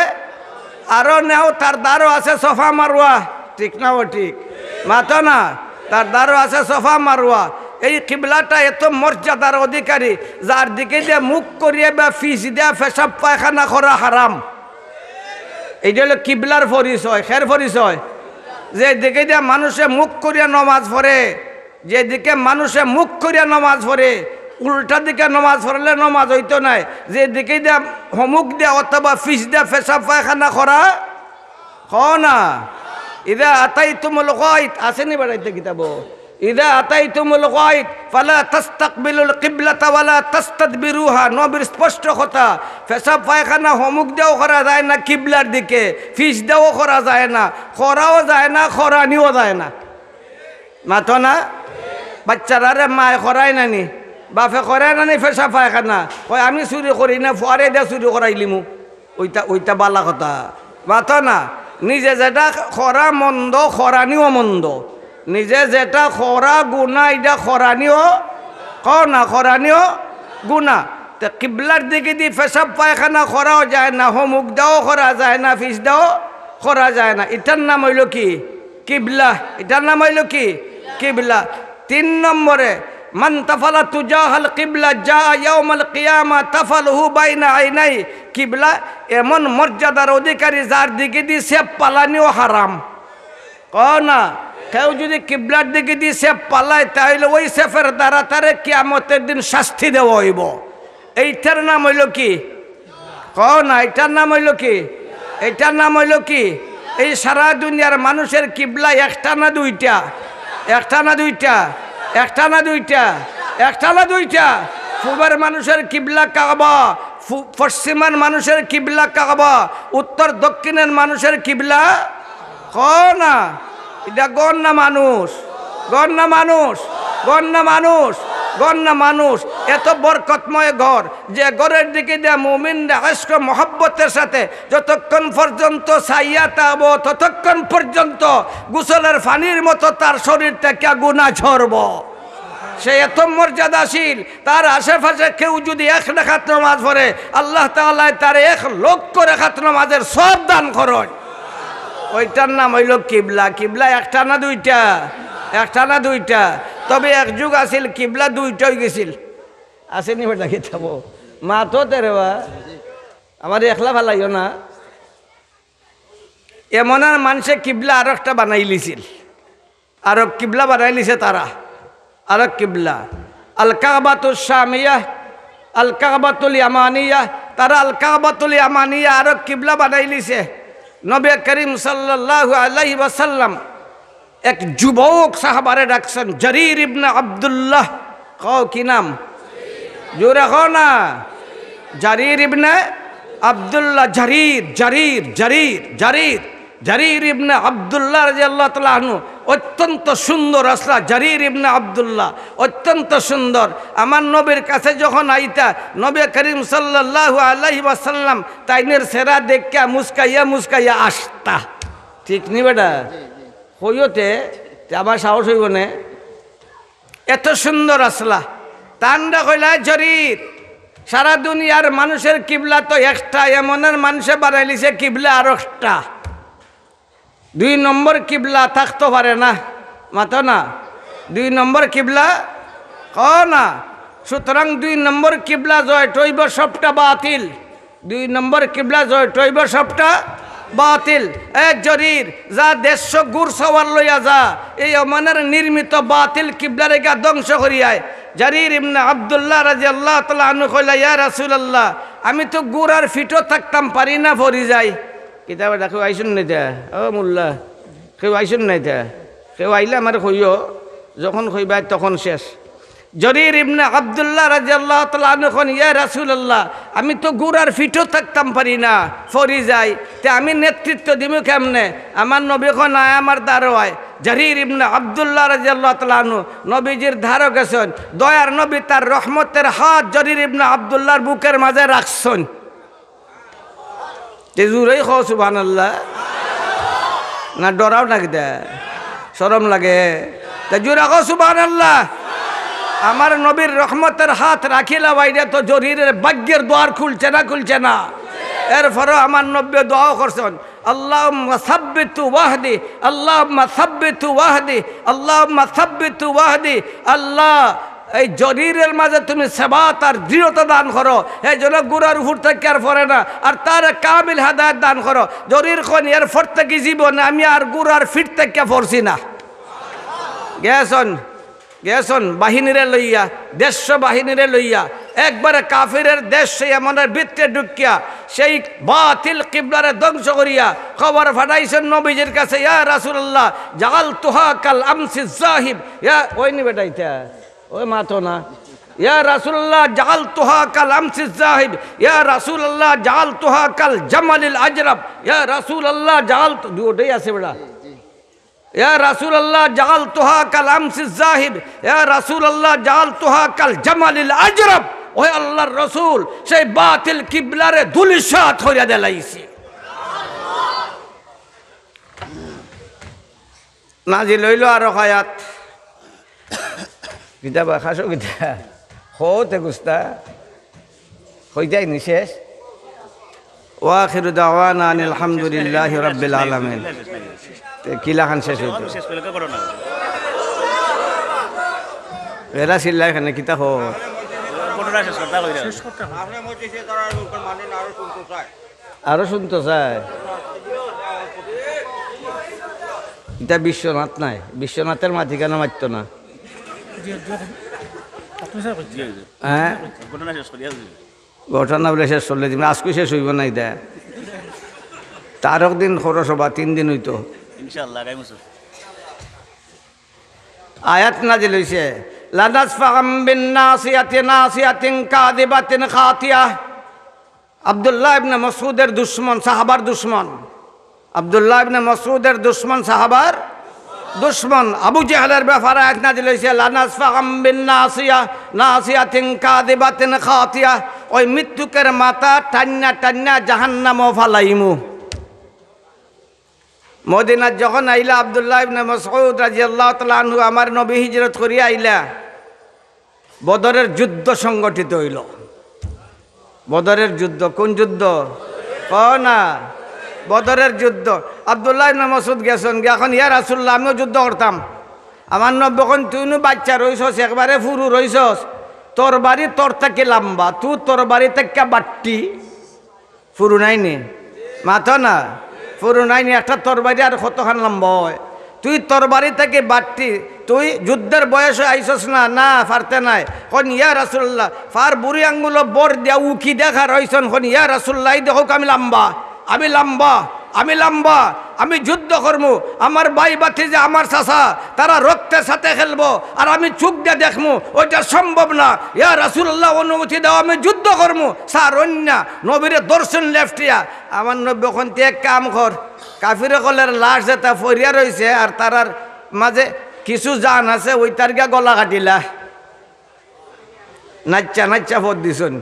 আরো নেও তার দ্বারও আছে সফা মারওয়া ঠিক না ও ঠিক মাতো না তার দ্বারও আছে সফা মারওয়া এই কিবলাটা এত মর্যাদার অধিকারী যার দিকে যে মুখ করিয়ে বা ফিস দেয়া পেশাব পায়খানা করা হারাম এইটা হলো কিবলার পরিচয় খের পরিচয় যেদিকে দিয়া মানুষে মুখ করিয়া নমাজ পড়ে, যেদিকে মানুষে মুখ করিয়া নমাজ পড়ে, উল্টা দিকে নমাজ পড়লে নমাজ হইতো নাই। যেদিকে দিয়া হমুক দিয়া অথবা ফিস দিয়া পেশাব পায়খানা করা না। ইদা আতাইতুমুল গায়ত আসেনি বাড়াইতে কিতাব, ইদা আতাইতুমুল গায়ত ফালা তাস্তাকবিলুল কিবলাতা ওয়ালা তাস্তাদবিরুহা। নবীর স্পষ্ট কথা, পেশাব পায়খানা হমুক দিয়েও করা যায় না কিবলার দিকে, ফিস দিয়েও করা যায় না, করাও যায় না, খরানিও যায় না। মাতো না বাচ্চারা রে মায় করায় নানি, বাপে করায় নানি পেশাব পায়খানা, কয় আমি চুরি করি না, ফুয়ারে দিয়ে চুরি করাইলিমু। ওইটা বালা কথা। মাতো না নিজে যেটা খরা মন্দ, খরানিও মন্দ। নিজে যেটা খরা গুণা, এটা খরানিও না, খরানিও গুণা। তো কিবলার দিকে দিয়ে পেশাব পায়খানা করাও যায় না, হমুক দাও করা যায় না, ফিস দাও করা যায় না। এটার নাম হইল কি? কিবলা। এটার নাম হইল কি? কিবলা। 3 নম্বরে মান তাফালা তুজাহাল কিবলা যা ইয়াউমাল কিয়ামা তাফালহু বাইনা আইনাই। কিবলা এমন মর্যাদার অধিকারী যার দিকে দিয়ে সেফ পালানিও হারাম। না কেউ যদি কিবলার দিকে দিয়ে সেফ পালায় তাহলে ওই সেফের দ্বারা তারে কিয়ামতের দিন শাস্তি দেওয়া হইব। এইটার নাম হইল কি? না এটার নাম হইল কি? এটার নাম হইল কি? এই সারা দুনিয়ার মানুষের কিবলা একটা না দুইটা? একটা না দুইটা? একটা না দুইটা? একটা না দুইটা? পূবের মানুষের কিবলা কাবা, পশ্চিমের মানুষের কিবলা কাবা, উত্তর দক্ষিণের মানুষের কিবলা না। এটা গণ না মানুষ? গণ না মানুষ? গণ না মানুষ? গণ না মানুষ? এত বরকতময় ঘর, যে ঘরের দিকে দিয়ে মুমিনরা ইশক মহব্বতের সাথে যতক্ষণ পর্যন্ত চাইয়া থাকব, ততক্ষণ পর্যন্ত গোসলের পানির মতো তার শরীর থেকে গুনাহ ঝরব। সে এত মর্যাদাশীল, তার আশেপাশে কেউ যদি 1 রাকাত নামাজ পড়ে, আল্লাহ তাআলা তার 1 লক্ষ রাকাত নামাজের সব দান করেন। ওইটার নাম হইল কিবলা। কিবলা একটা না দুইটা? একটা না দুইটা? তবে এক যুগ আসিল কিবলা দুইটা হয়ে গেছিল। আসেনি বেটা কিতাব? মা তো তেরে বা আমার একলা ভালাইও না। এমন আর মানুষে কিবলা আর একটা বানাই লিছিল, আর কিবলা বানাই লিছে তারা। আর কিবলা আল কাবাতুল শামিয়া, আল কাবাতুল ইয়ামানিয়া। তারা আল কাবাতুল ইয়ামানিয়া আর কিবলা বানাই লিছে। নবী করিম সাল্লাল্লাহু আলাইহি ওয়াসাল্লাম এক যুবক সাহাবারে ডাকছেন, জারির ইবনে আব্দুল্লাহ। কও কি নাম? জোরে কও না। জারির ইবনে আব্দুল্লাহ। জারির জারির জারির জারির জারির ইবনে আব্দুল্লাহ রাদিয়াল্লাহু তাআলা আনহু অত্যন্ত সুন্দর আসলা। জারির ইবনে আব্দুল্লাহ অত্যন্ত সুন্দর। আমার নবীর কাছে যখন আইতা, নবী করিম সাল্লাল্লাহু আলাইহি ওয়াসাল্লাম তাইনের সেরা দেখা মুস্কাইয়া মুস্কাইয়া আসতা। ঠিক নি বেটা? হইতে আমার সাহস হইব না, এত সুন্দর আসলা। তান্ডা কইলা জরির, সারা দুনিয়ার মানুষের কিবলা তো একটা, এমনের মানুষে বানাইলিছে কিবলা আর একটা। 2 নম্বর কিবলা থাকতে পারে না। মাতো না 2 নম্বর কিবলা না। সুতরাং 2 নম্বর কিবলা জয় টইব সবটা বাতিল। 2 নম্বর কিবলা জয় টইব সবটা বাতিল। এ জরির যা 150 গুড় সওয়ার লইয়া যা, এই অমানের নির্মিত বাতিল কিবলারে গা ধ্বংস করিয়ায়। জারির ইবনে আব্দুল্লাহ রাদিয়াল্লাহু তাআলা আনহু কইলা, ইয়া রাসূলুল্লাহ, আমি তো গুড় আর ফিটো থাকতাম পারি না, পড়ি যাই। কিতাবে দেখো আইসুন নাই তা? ও মোল্লা, কেউ আইসুন নাই তা? কেউ আইলে আমার কইও, যখন কইবা তখন শেষ। জরির ইবনে আব্দুল্লাহ রাদিয়াল্লাহু তাআলা আনহু কোন, ইয়া রাসূলুল্লাহ, আমি তো গুড় আর ফিটো থাকতাম পারি না, পড়ি যাই, তে আমি নেতৃত্ব দিমু কেমনে? আমার নবী কোন আয় আমার দ্বারো আয়। জারির ইবনে আব্দুল্লাহ রাদিয়াল্লাহু তাআলা আনহু নবীজির ধারো গেছেন। দয়ার নবী তার রহমতের হাত জরির ইবনে আব্দুল্লাহর বুকের মাঝে রাখছেন। জুরেই খাও সুবহানাল্লাহ। না ডরাও নাকি? দে শরম লাগে? তা জুরে খাও সুবহানাল্লাহ। আমার নবীর রহমতের হাত রাখিলা বাইরে তো জরিরের ভাগ্যের দ্বার খুলছে না? খুলছে না? এরপরও আমার নবী দোয়া করছেন, আল্লাহুম্মা সাব্বিতু ওয়াহদি, আল্লাহুম্মা সাব্বিতু ওয়াহদি, আল্লাহুম্মা সাব্বিতু ওয়াহদি। আল্লাহ এই জরিরের মাঝে তুমি সেবাত আর দৃঢ়তা দান করো, এই জন্য গুড়ার উপর থেকে আর পড়ে না, আর তার কামিল হাদায়াত দান করো। জরির কোন এর ফর থেকে জীবনে আমি আর গুড়ার ফিট থেকে পড়ছি না। গেছন বাহিনীরে লইয়া, দেশ বাহিনীরে লইয়া একবারে কাফিরের দেশ সেই এমনের বৃত্তে ঢুকিয়া সেই বাতিল কিবলারে ধ্বংস করিয়া খবর ফাটাইছেন নবীজির কাছে, ইয়া রাসূলুল্লাহ জাআলতুহা কাল আমসি যাহিব, ইয়া ওই নি বেটাইতা ওই মাতো না, ইয়া রাসূলুল্লাহ জাআলতুহা কাল আমসি যাহিব, ইয়া রাসূলুল্লাহ জাআলতুহা কাল জামালিল আজরাব, ইয়া রাসূলুল্লাহ জাআলতু দুটোই আছে বেটা, ইয়া রাসূলুল্লাহ জাআলতুহা কাল আমসি যাহিব, ইয়া রাসূলুল্লাহ জাআলতুহা কাল জামালিল আজরাব। ওই আল্লাহর রসুল সেই বাতিল কিবলারে ধুলিসাৎ করিয়া দেলাইছে। নাজিল হইল আরো আয়াত, কিতাব খাসো কিতা হতে গুস্তা হইতাই নি শেষ। ওয়া আখিরু দাওয়ানা আনিল হামদুলিল্লাহি রাব্বিল আলামিন। কিলা খান শেষ হইতো এরা সিল্লা এখানে কিতা হো আরো শুনতে চায়। এটা বিশ্বনাথ নাই, বিশ্বনাথের মাটি কেন মারত না? হ্যাঁ ঘটনা বলে শেষ করলে দিন, আজকে শেষ হইব না। এটা তার দিন খরচবা 3 দিন হইতো আয়াত নাজিল হইছে, লানাসফাম বিন নাসিয়াতিন নাসিয়াতিন কাযিবাতিন খাতিয়া। আব্দুল্লাহ ইবনে মাসউদের দুশমন, সাহাবার দুশমন, আব্দুল্লাহ ইবনে মাসউদের দুশমন, সাহাবার দুশমন আবু জাহলের ব্যাপারে আয়াত নাজিল হইছে, লানাসফাম বিন নাসিয়া নাসিয়াতিন কাযিবাতিন খাতিয়া। ওই মৃত্যুকের মাথা টান্না টান্না জাহান্নামে ফালাইমু। মদিনাত যখন আইলা আব্দুল্লাহ ইবনে মাসউদ রাদিয়াল্লাহু তাআলা আনহু আমার নবী হিজরত করিয়া আইলা, বদরের যুদ্ধ সংগঠিত হইল। বদরের যুদ্ধ কোন যুদ্ধ? না বদরের যুদ্ধ। আব্দুল্লাহ ইবনে মাসউদ গেছেন, এখন ইয়া রাসূলুল্লাহ আমিও যুদ্ধ করতাম। আমার নবী কোন তুইনু বাচ্চা রইছস, একবারে ফুরু রইছস, তোর বাড়ি তোর থেকে লম্বা, তুই তোর বাড়ি থেকে বাট্টি ফুরু নাই নি মাথা না ফুরু নাই নি, একটা তোর বাড়ি আর কতখান লম্বা হয়, তুই তোর বাড়ি থেকে বাট্টি, তুই যুদ্ধের বয়সে আইসস না, না পারতে নাই। কোন ইয়া রাসূলুল্লাহ ফার বুড়ি আঙ্গুলো বর দিয়া উকি দেখা রইছন, কোন ইয়া রাসূলুল্লাহ দেখো আমি লম্বা, আমি লম্বা, আমি লম্বা, আমি যুদ্ধ করবো। আমার ভাই বাতিজা আমার চাচা তারা রক্তের সাথে খেলবো আর আমি চোখ দিয়ে দেখবো, ওইটা সম্ভব না। ইয়া রাসূলুল্লাহ অনুমতি দাও, আমি যুদ্ধ করবো। স্যার অন্য নবীরে দর্শন লেফটিয়া আমার নবী ওখান থেকে এক কাম কর, কাফিরে কলের লাশ যেটা ফরিয়া রয়েছে আর তারার মাঝে কিছু জান আছে, ওই তার গা গলা কাটিলা, নাচ্চা নাচ্চা ফোর দিছন।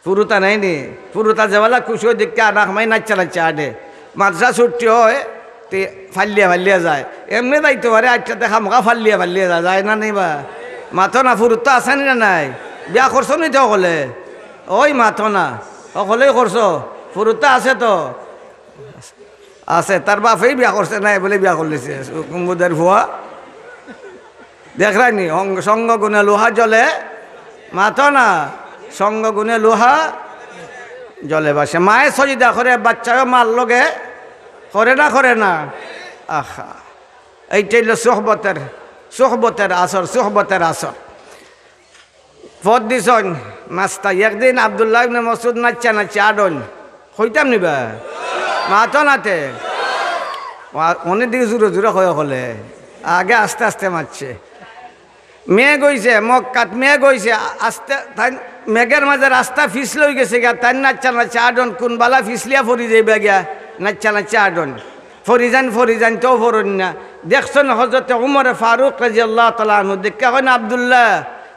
পুরুতা নাই নি, পুরুতা যাওয়ালা খুশি হয়ে দেখতে আনা খামাই নাচ্চা নাচ্চা আডে, মাদ্রাসা ছুটি হয় তে ফাল্লিয়া ফাল্লিয়া যায়, এমনি যাইতে পারে আটটাতে খামখা ফাল্লিয়া ফাল্লিয়া যায় না নেই বা মাথো না। ফুরুতা আছে না নাই? বিয়া করছো নি তো সকলে? ওই মাথো না সকলেই করছো, ফুরুতা আছে তো আছে, তার বাপেই বিয়া করছে নাই বলে বিয়া করলেছে কুম্বুদের ভুয়া। দেখলাই নি সঙ্গ গুণে লোহা জলে, মাথো না সঙ্গ গুণে লোহা জলে বাসে। মায়ে সজিদা করে, বাচ্চাও মার লগে করে না, করে না। আহা এইটাই হলো সোহবতের আসর, সোহবতের আসর। পদ দিছন নাস্তা। একদিন আব্দুল্লাহ ইবনে মাসউদ নাচ্চা নাচ্চা আডন হইতাম নিবা মাথো নাতে, অনেক দিকে জোরে জোরে হয়ে হলে আগে আস্তে আস্তে মারছে। মেঘ হইছে মক্কাত, মেঘ হইছে আস্তে, মেঘের মাঝে রাস্তা ফিসলে হয়ে গেছে গা, তাই নাচ্চা নাচ্চা আডন কোন বালা ফিসলিয়া ফরি যাইবা গিয়া, নাচ্চা নাচ্চা আডন ফরি যান তো ফরন না। দেখছেন হযরতে উমর ফারুক রাদিয়াল্লাহু তাআলা আনহু দেখা হয় না, আব্দুল্লাহ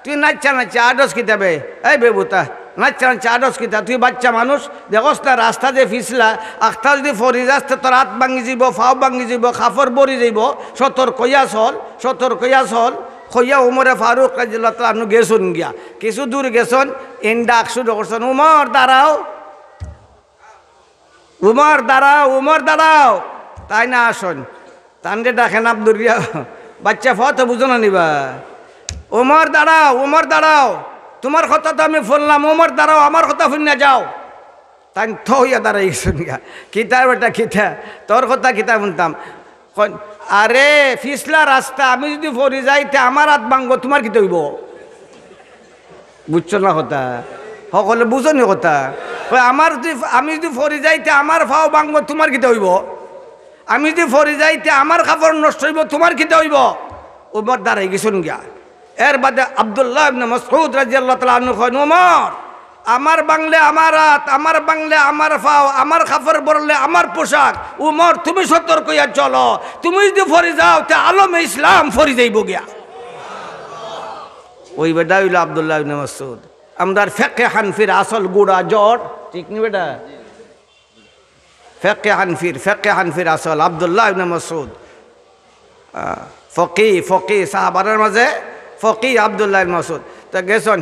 তুই নাচ্চা নাচ্চা আডস কিতাবে, এই বেবুতা নাচ্চা নাচ্চা আডস কিতা, তুই বাচ্চা মানুষ দেখস না রাস্তা যে ফিসলা, আখটা যদি ফরি যাচ্ছে তোর হাত ভাঙি যাব, ফাও ভাঙি যাব, খাফর বরি যাব, সতর্কইয়া চল কইয়া উমরে ফারুক রাদিয়াল্লাহু তাআলা আনহু গেছুন গিয়া, কিছু দূর গেছন, ডাক শুরু করছেন, উমর দাঁড়াও, উমর দাঁড়াও, উমর দাঁড়াও। তাই না আসন তান্ডে ডাকেন আব্দুরিয়া, বাচ্চা ফত বুঝো না নিবা, ওমর দাঁড়াও, ওমর দাঁড়াও, তোমার কথা তো আমি শুনলাম, ওমর দাঁড়াও, আমার কথা শুনে যাও। তাই থইয়া দাঁড়াই শুনিয়া, কিতা বেটা কিতা, তোর কথা কিতা শুনতাম। আরে ফিসলা রাস্তা, আমি যদি ফরি যাইতে আমার হাত ভাঙব, তোমার কি হইব? বুঝছো না কথা? সকলে বুঝো নি কথা? আমার যদি, আমি যদি ফরি যাইতে আমার ফাও ভাঙব, তোমার কি হইব? আমি যদি ফরি যাইতে আমার কাপড় নষ্ট হইব, তোমার কি হইব? ওমর দাঁড়াই গেছুন গিয়া। এর বাদে আব্দুল্লাহ ইবনে মাসউদ রাদিয়াল্লাহু তাআলা আনহু কয়, ওমর আমার বাংলে আমার হাত, আমার বাংলে আমার ফাও, আমার কাপড় বললে আমার পোশাক। ওমর তুমি সতর্ক হইয়া চলো, তুমি যদি ফরি যাও তে আলমে ইসলাম ফরি যাইব গিয়া। ওই বেটা হইল আব্দুল্লাহ ইবনে মাসউদ। আমরার ফিকহে হানফির আসল গুড়া জট, ঠিক নি বেটা? ফিকহে হানফির আসল আব্দুল্লাহ ইবনে মাসউদ, ফকি সাহাবারের মাঝে ফকি আব্দুল্লাহ ইবনে মাসউদ। তো গেছন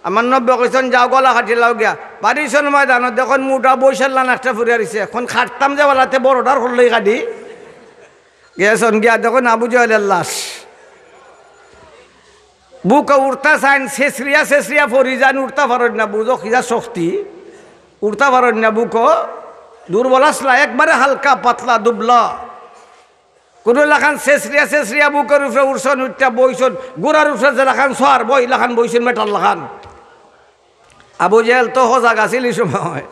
আমার নব্য কইসন, যাও গলা খাটি লাও গিয়া বাড়িছন ময়দানত, দেখুন মুটা বৈশাল্লান একটা ফুরিয়া দিছে, এখন খাটতাম যে বেলাতে বড়টার হল্লই কাটি গেছন গিয়া, দেখুন আবু জাহেলের লাশ। বুক উড়তা চাইন, শেষরিয়া ফরি যান, উড়তা পারেন না, বুঝো খিজা শক্তি, উড়তা পারেন না, বুক দুর্বল আসলা, একবারে হালকা পাতলা দুবলা। কোনো লাখান শেষরিয়া বুকের উপরে উঠছন, উঠটা বইছন, গোড়ার উপরে যে লাখান সোয়ার বই লাখান বইছেন, মেটার লাখান। আবু জেহেল তো সজাগ আছিল এই সময়,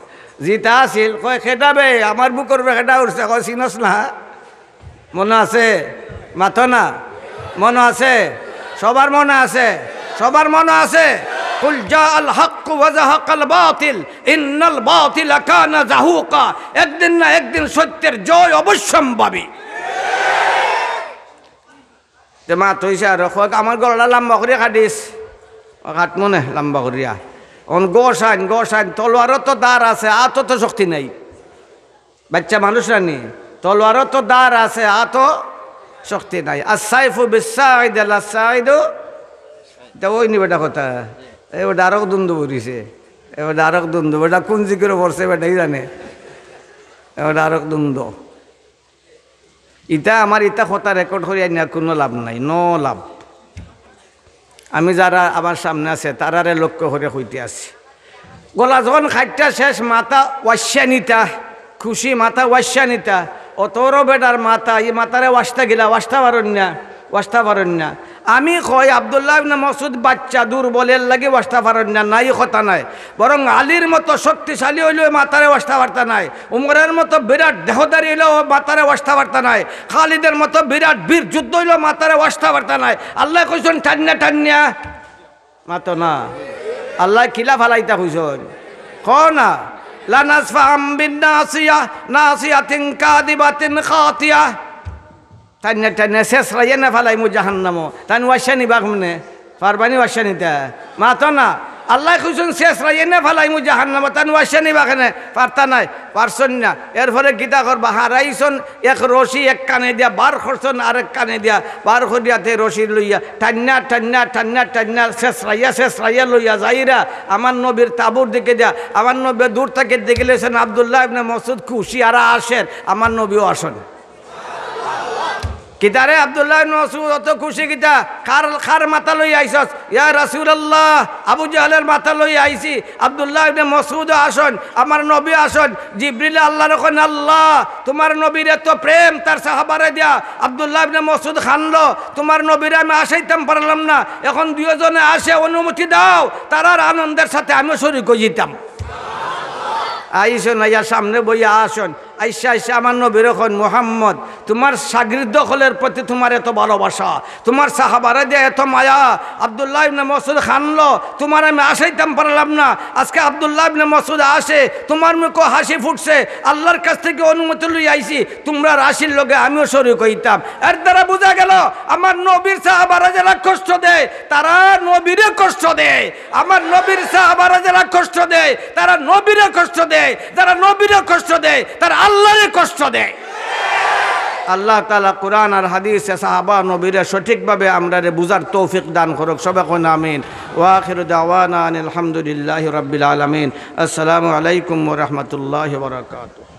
জিতা আছিল, কয় খেদাবে আমার বুকের উপরে খেদা উঠছে, কয় চিনস না? মনে আছে? মাথো না? মনে আছে? সবার মনে আছে? সবার মনে আছে? কুল জাআল হক ওয়া যাহাকাল বাতিল ইন্নাল বাতিলা কানা যাহুকা। একদিন না একদিন সত্যের জয় অবশ্যম্ভাবী। যে মা তৈছে আর আমার গলাটা লম্বা করিয়া কাটিস, কাটমো না লম্বা করিয়া। গোসাইন তলোয়ারও তো দাঁড় আছে, আতো তো শক্তি নাই। বাচ্চা মানুষ রানি, তলোয়ারও তো দাঁড় আছে, আতো শক্তি নাই। আর সাইফু বিসাইদ আল সাইদু, ওই নি বেটা কথা, এবার আরক দ্বন্দ্ব বলিছে, এবার আরক দ্বন্দ্ব, বেটা কোন জিকিরে পড়ছে বেটাই জানে, এবার আরক দ্বন্দ্ব। ইটা আমার ইটা কথা রেকর্ড করিয়া নেওয়ার কোনো লাভ নাই, লাভ। আমি যারা আমার সামনে আছে তারারে লক্ষ্য করে হইতে আছি। গলা যখন খাইটা শেষ, মাথা ওয়াশ্যানিতা, খুশি মাথা ওয়াশ্যানিতা, অতরও বেটার মাথা, এই মাথারে ওয়াস্তা গিলা, ওয়াস্তা পারেন না। আমি কই আব্দুল্লাহ ইবনে মাসউদ বাচ্চা, দুর্বলের লাগে ওয়াস্তা পারেন না, নাই কথা নাই। বরং আলীর মতো শক্তিশালী হইলেও মাথারে ওয়াস্তা বার্তা নাই, উমরের মতো বিরাট দেহদারি হইলেও মাথারে ওয়াস্তা বার্তা নাই, খালিদের মতো বিরাট বীর যুদ্ধ হইলেও মাথারে ওয়াস্তা বার্তা নাই। আল্লাহ কইছেন টান্না মাতো না, আল্লাহ কিলা ফালাইতা কইছেন, না লা নাসফাম বিন নাসিয়াতিন কাদিবাতিন খাতিয়া। টান্না শেষ রাইয়া না ফালাই মু জাহান্নামো, তাই ওয়াশানি বাঘ মানে পারবানি ওয়াশানিতা মাতো না। আল্লাহ কইছেন শেষ রাইয়া না ফালাই মু জাহান্নামো, তাই ওয়াশানি বাঘনে পারতা নাই, পারছন না। এরপরে গীতা করবা হারাইছন, এক রশি এক কানে দিয়া বার করছন, আরেক কানে দিয়া বার করিয়াতে রশি লইয়া টান্না শেষ রাইয়া লইয়া যাইরা আমার নবীর তাবুর দিকে দিয়া, আমার নবী দূর থেকে দেখে লেছেন আব্দুল্লাহ ইবনে মাসউদ খুশি আর আসেন, আমার নবীও আসেন। কিতারে আব্দুল্লাহ ইবনে মাসউদ অত খুশি কিতা, খার মাথা লই আইছস? ইয়া রাসূলুল্লাহ, আবু জাহলের মাথা লই আইছি। আব্দুল্লাহ ইবনে মাসউদ আসেন, আমার নবী আসেন। জিবরিল আল্লাহর কন, আল্লাহ তোমার নবীর এত প্রেম তার সাহাবারে দিয়া। আব্দুল্লাহ ইবনে মাসউদ খানলো, তোমার নবীরে আমি আসাইতাম পারলাম না, এখন দুইজনে আসে, অনুমতি দাও, তারার আনন্দের সাথে আমিও শরীক হয়ে যেতাম। আইসন, আইয়া সামনে বইয়া আসন, আইসা আমার নবীর এখন, মুহাম্মদ তোমার শাগির্দ হলের প্রতি তোমার এত ভালোবাসা, তোমার সাহাবারে দিয়ে এত মায়া, আব্দুল্লাহ ইবনে মাসউদ খানলো, তোমার আমি আসাইতাম পারলাম না, আজকে আব্দুল্লাহ ইবনে মাসউদ আসে, তোমার মুখে হাসি ফুটছে, আল্লাহর কাছ থেকে অনুমতি লই আইছি, তোমরা রাশির লগে আমিও শরীক হইতাম। এর দ্বারা বোঝা গেল আমার নবীর সাহাবারা যারা কষ্ট দেয় তারা নবীরে কষ্ট দেয়, আমার নবীর সাহাবারা যারা কষ্ট দেয় তারা নবীরে কষ্ট দেয়, যারা নবীরে কষ্ট দেয় তারা আল্লাহরে কষ্ট দেয়। আল্লাহ তাআলা কোরআন আর হাদিসে সাহাবা নবীরে সঠিকভাবে আমরারে বুঝার তৌফিক দান করুক। সবাই কোন আমিন। ওয়া আখিরু দাওয়ানা আলহামদুলিল্লাহি রাব্বিল আলামিন। আসসালামু আলাইকুম ওয়া রাহমাতুল্লাহি ওয়া বারাকাতুহু।